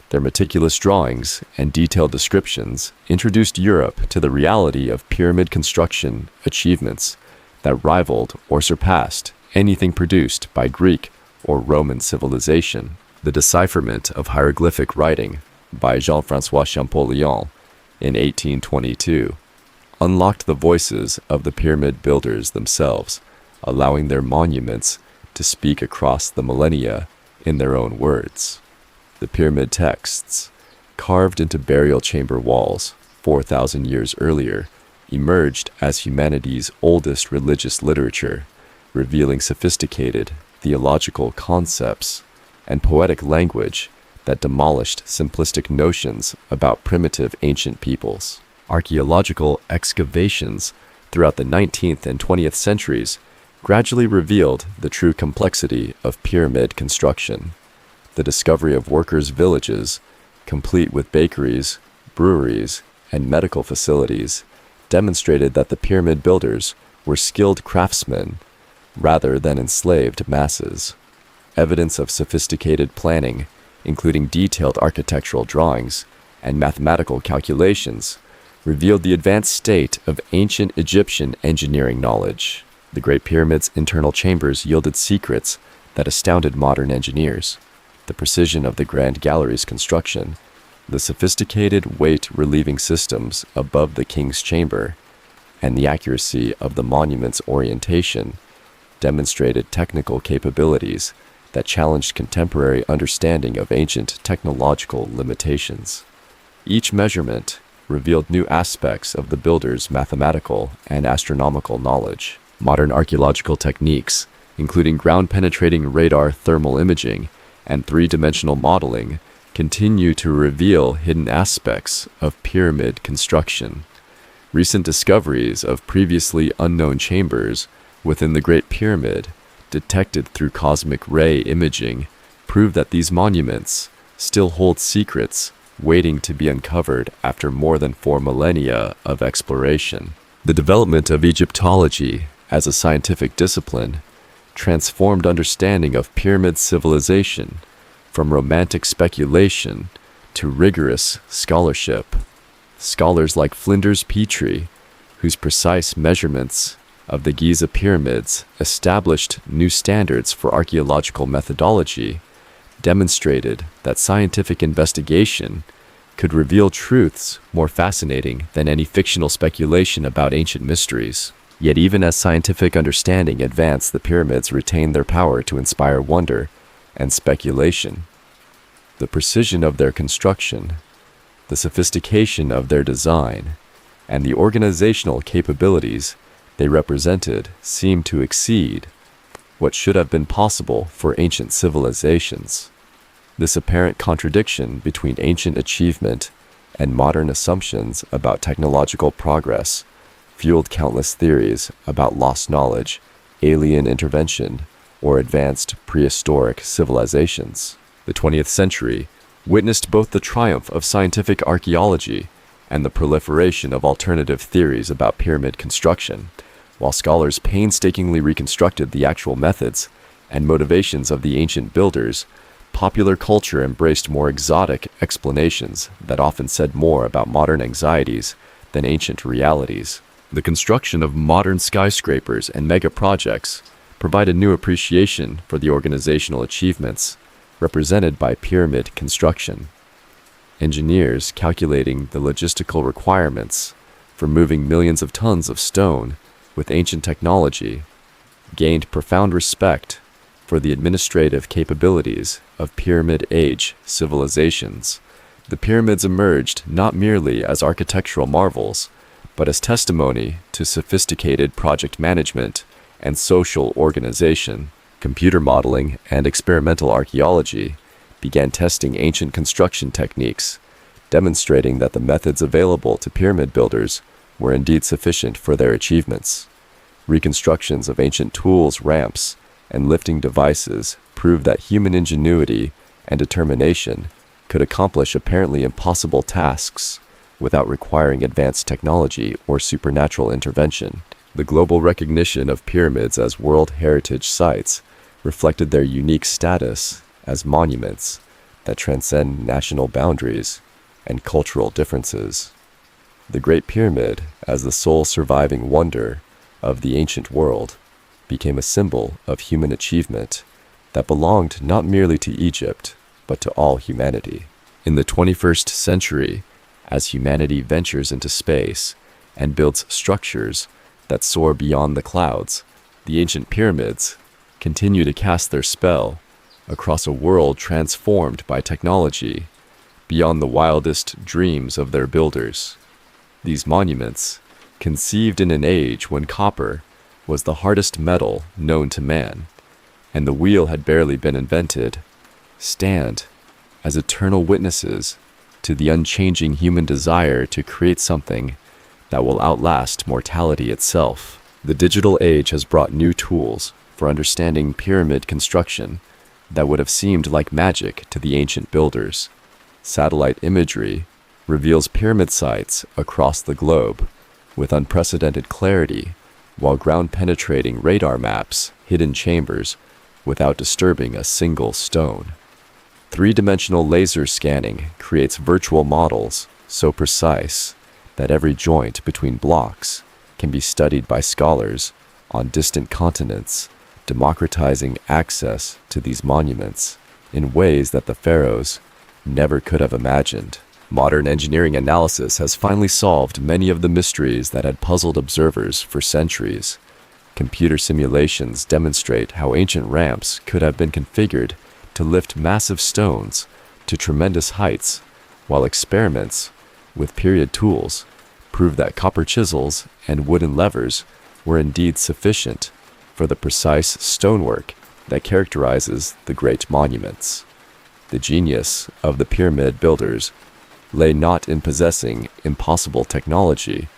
Their meticulous drawings and detailed descriptions introduced Europe to the reality of pyramid construction achievements that rivaled or surpassed anything produced by Greek or Roman civilization. The decipherment of hieroglyphic writing by Jean-François Champollion in 1822 unlocked the voices of the pyramid builders themselves, allowing their monuments to speak across the millennia in their own words. The pyramid texts, carved into burial chamber walls 4,000 years earlier, emerged as humanity's oldest religious literature, revealing sophisticated theological concepts and poetic language that demolished simplistic notions about primitive ancient peoples. Archaeological excavations throughout the 19th and 20th centuries gradually revealed the true complexity of pyramid construction. The discovery of workers' villages, complete with bakeries, breweries, and medical facilities, demonstrated that the pyramid builders were skilled craftsmen rather than enslaved masses. Evidence of sophisticated planning, including detailed architectural drawings and mathematical calculations, revealed the advanced state of ancient Egyptian engineering knowledge. The Great Pyramid's internal chambers yielded secrets that astounded modern engineers. The precision of the Grand Gallery's construction, the sophisticated weight-relieving systems above the king's chamber, and the accuracy of the monument's orientation demonstrated technical capabilities that challenged contemporary understanding of ancient technological limitations. Each measurement revealed new aspects of the builder's mathematical and astronomical knowledge. Modern archaeological techniques, including ground-penetrating radar thermal imaging and three-dimensional modeling, continue to reveal hidden aspects of pyramid construction. Recent discoveries of previously unknown chambers within the Great Pyramid, detected through cosmic ray imaging, prove that these monuments still hold secrets waiting to be uncovered after more than 4 millennia of exploration. The development of Egyptology as a scientific discipline transformed understanding of pyramid civilization from romantic speculation to rigorous scholarship. Scholars like Flinders Petrie, whose precise measurements of the Giza pyramids established new standards for archaeological methodology, demonstrated that scientific investigation could reveal truths more fascinating than any fictional speculation about ancient mysteries. Yet even as scientific understanding advanced, the pyramids retained their power to inspire wonder and speculation. The precision of their construction, the sophistication of their design, and the organizational capabilities they represented seemed to exceed what should have been possible for ancient civilizations. This apparent contradiction between ancient achievement and modern assumptions about technological progress fueled countless theories about lost knowledge, alien intervention, or advanced prehistoric civilizations. The 20th century witnessed both the triumph of scientific archaeology and the proliferation of alternative theories about pyramid construction. While scholars painstakingly reconstructed the actual methods and motivations of the ancient builders, popular culture embraced more exotic explanations that often said more about modern anxieties than ancient realities. The construction of modern skyscrapers and mega projects provided new appreciation for the organizational achievements represented by pyramid construction. Engineers calculating the logistical requirements for moving millions of tons of stone with ancient technology gained profound respect for the administrative capabilities of pyramid-age civilizations. The pyramids emerged not merely as architectural marvels, but as testimony to sophisticated project management and social organization. Computer modeling and experimental archaeology began testing ancient construction techniques, demonstrating that the methods available to pyramid builders were indeed sufficient for their achievements. Reconstructions of ancient tools, ramps, and lifting devices proved that human ingenuity and determination could accomplish apparently impossible tasks without requiring advanced technology or supernatural intervention. The global recognition of pyramids as World Heritage Sites reflected their unique status as monuments that transcend national boundaries and cultural differences. The Great Pyramid, as the sole surviving wonder of the ancient world, became a symbol of human achievement that belonged not merely to Egypt, but to all humanity. In the 21st century, as humanity ventures into space and builds structures that soar beyond the clouds, the ancient pyramids continue to cast their spell across a world transformed by technology beyond the wildest dreams of their builders. These monuments, conceived in an age when copper was the hardest metal known to man, and the wheel had barely been invented, stand as eternal witnesses to the unchanging human desire to create something that will outlast mortality itself. The digital age has brought new tools for understanding pyramid construction that would have seemed like magic to the ancient builders. Satellite imagery reveals pyramid sites across the globe with unprecedented clarity, while ground-penetrating radar maps hidden chambers without disturbing a single stone. Three-dimensional laser scanning creates virtual models so precise that every joint between blocks can be studied by scholars on distant continents, democratizing access to these monuments in ways that the pharaohs never could have imagined. Modern engineering analysis has finally solved many of the mysteries that had puzzled observers for centuries. Computer simulations demonstrate how ancient ramps could have been configured to lift massive stones to tremendous heights, while experiments with period tools prove that copper chisels and wooden levers were indeed sufficient for the precise stonework that characterizes the great monuments. The genius of the pyramid builders lay not in possessing impossible technology,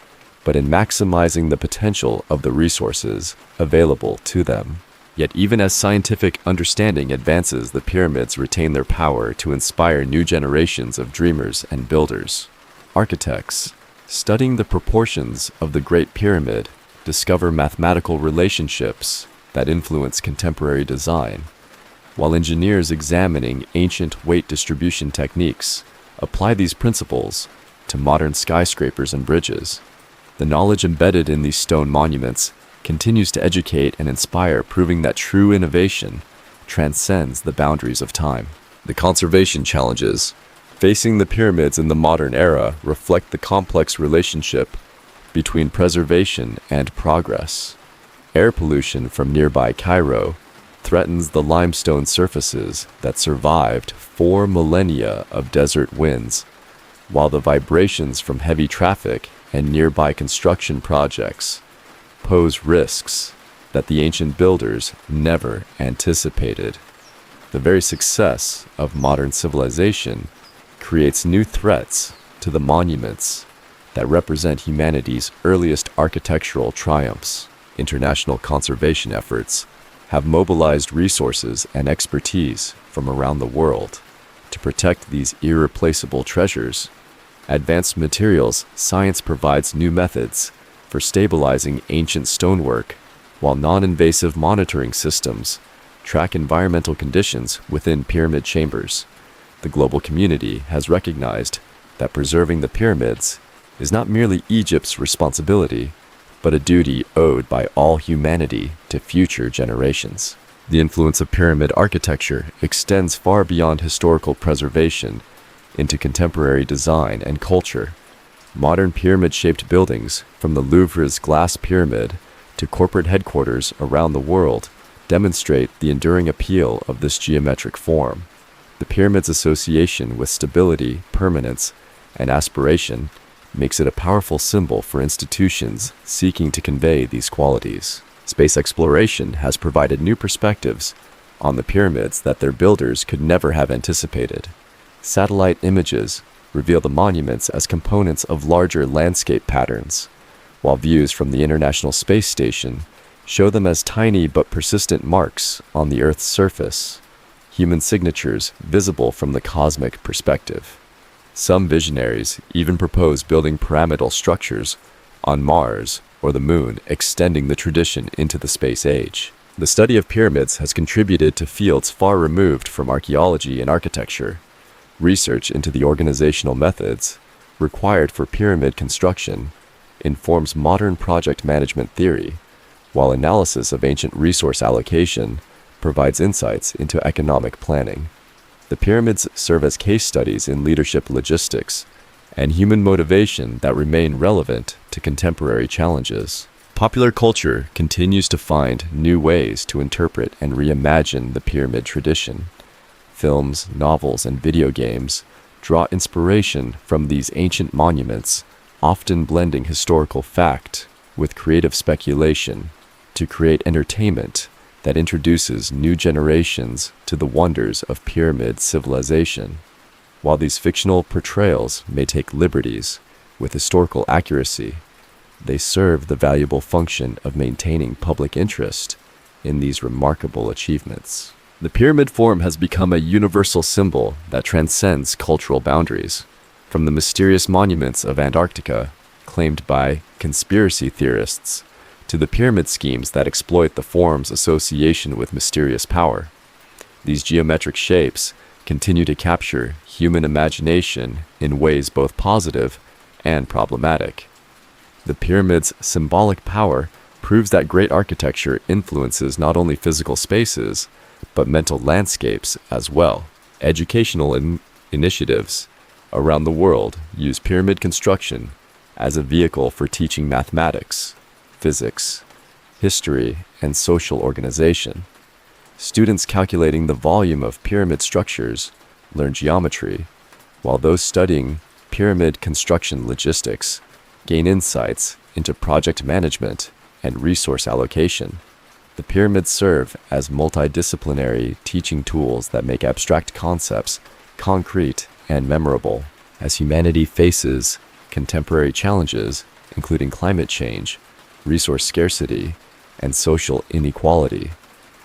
but in maximizing the potential of the resources available to them. Yet even as scientific understanding advances, the pyramids retain their power to inspire new generations of dreamers and builders. Architects, studying the proportions of the Great Pyramid, discover mathematical relationships that influence contemporary design, while engineers examining ancient weight distribution techniques apply these principles to modern skyscrapers and bridges. The knowledge embedded in these stone monuments continues to educate and inspire, proving that true innovation transcends the boundaries of time. The conservation challenges facing the pyramids in the modern era reflect the complex relationship between preservation and progress. Air pollution from nearby Cairo threatens the limestone surfaces that survived 4 millennia of desert winds, while the vibrations from heavy traffic and nearby construction projects pose risks that the ancient builders never anticipated. The very success of modern civilization creates new threats to the monuments that represent humanity's earliest architectural triumphs. International conservation efforts have mobilized resources and expertise from around the world to protect these irreplaceable treasures. Advanced materials science provides new methods for stabilizing ancient stonework, while non-invasive monitoring systems track environmental conditions within pyramid chambers. The global community has recognized that preserving the pyramids is not merely Egypt's responsibility, but a duty owed by all humanity to future generations. The influence of pyramid architecture extends far beyond historical preservation into contemporary design and culture. Modern pyramid-shaped buildings, from the Louvre's glass pyramid to corporate headquarters around the world, demonstrate the enduring appeal of this geometric form. The pyramid's association with stability, permanence, and aspiration makes it a powerful symbol for institutions seeking to convey these qualities. Space exploration has provided new perspectives on the pyramids that their builders could never have anticipated. Satellite images reveal the monuments as components of larger landscape patterns, while views from the International Space Station show them as tiny but persistent marks on the Earth's surface, human signatures visible from the cosmic perspective. Some visionaries even propose building pyramidal structures on Mars or the Moon, extending the tradition into the space age. The study of pyramids has contributed to fields far removed from archaeology and architecture. Research into the organizational methods required for pyramid construction informs modern project management theory, while analysis of ancient resource allocation provides insights into economic planning. The pyramids serve as case studies in leadership logistics and human motivation that remain relevant to contemporary challenges. Popular culture continues to find new ways to interpret and reimagine the pyramid tradition. Films, novels, and video games draw inspiration from these ancient monuments, often blending historical fact with creative speculation to create entertainment that introduces new generations to the wonders of pyramid civilization. While these fictional portrayals may take liberties with historical accuracy, they serve the valuable function of maintaining public interest in these remarkable achievements. The pyramid form has become a universal symbol that transcends cultural boundaries. From the mysterious monuments of Antarctica, claimed by conspiracy theorists, to the pyramid schemes that exploit the form's association with mysterious power. These geometric shapes continue to capture human imagination in ways both positive and problematic. The pyramid's symbolic power proves that great architecture influences not only physical spaces, but mental landscapes as well. Educational initiatives around the world use pyramid construction as a vehicle for teaching mathematics, physics, history, and social organization. Students calculating the volume of pyramid structures learn geometry, while those studying pyramid construction logistics gain insights into project management and resource allocation. The pyramids serve as multidisciplinary teaching tools that make abstract concepts concrete and memorable. As humanity faces contemporary challenges, including climate change, resource scarcity, and social inequality,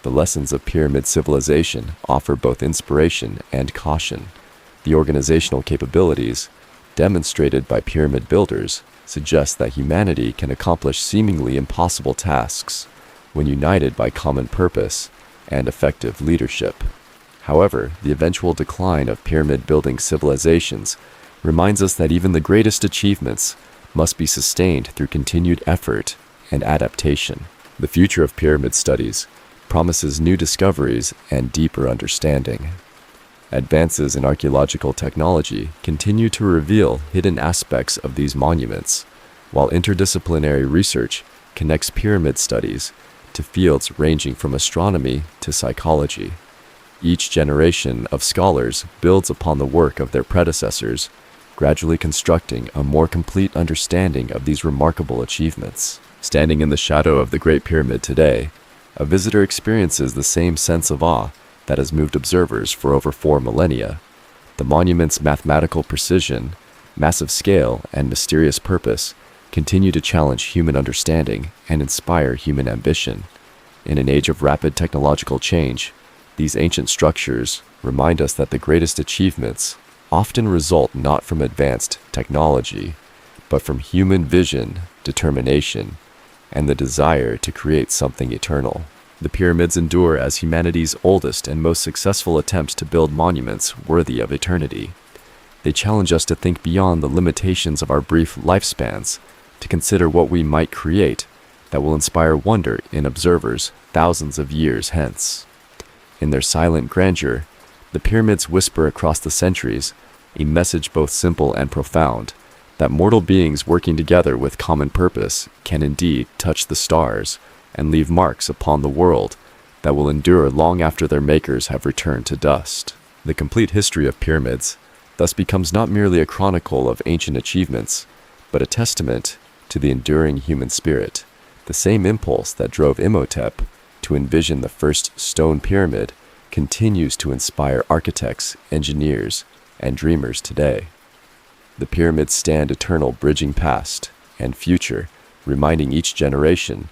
the lessons of pyramid civilization offer both inspiration and caution. The organizational capabilities demonstrated by pyramid builders suggest that humanity can accomplish seemingly impossible tasks when united by common purpose and effective leadership. However, the eventual decline of pyramid-building civilizations reminds us that even the greatest achievements must be sustained through continued effort and adaptation. The future of pyramid studies promises new discoveries and deeper understanding. Advances in archaeological technology continue to reveal hidden aspects of these monuments, while interdisciplinary research connects pyramid studies to fields ranging from astronomy to psychology. Each generation of scholars builds upon the work of their predecessors, gradually constructing a more complete understanding of these remarkable achievements. Standing in the shadow of the Great Pyramid today, a visitor experiences the same sense of awe that has moved observers for over 4 millennia. The monument's mathematical precision, massive scale, and mysterious purpose continue to challenge human understanding and inspire human ambition. In an age of rapid technological change, these ancient structures remind us that the greatest achievements often result not from advanced technology, but from human vision, determination, and the desire to create something eternal. The pyramids endure as humanity's oldest and most successful attempt to build monuments worthy of eternity. They challenge us to think beyond the limitations of our brief lifespans, to consider what we might create that will inspire wonder in observers thousands of years hence. In their silent grandeur, the pyramids whisper across the centuries a message both simple and profound, that mortal beings working together with common purpose can indeed touch the stars and leave marks upon the world that will endure long after their makers have returned to dust. The complete history of pyramids thus becomes not merely a chronicle of ancient achievements, but a testament to the enduring human spirit. The same impulse that drove Imhotep to envision the first stone pyramid continues to inspire architects, engineers, and dreamers today. The pyramids stand eternal, bridging past and future, reminding each generation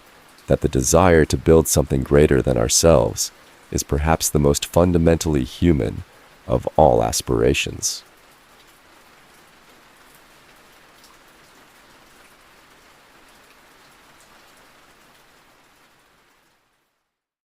that the desire to build something greater than ourselves is perhaps the most fundamentally human of all aspirations.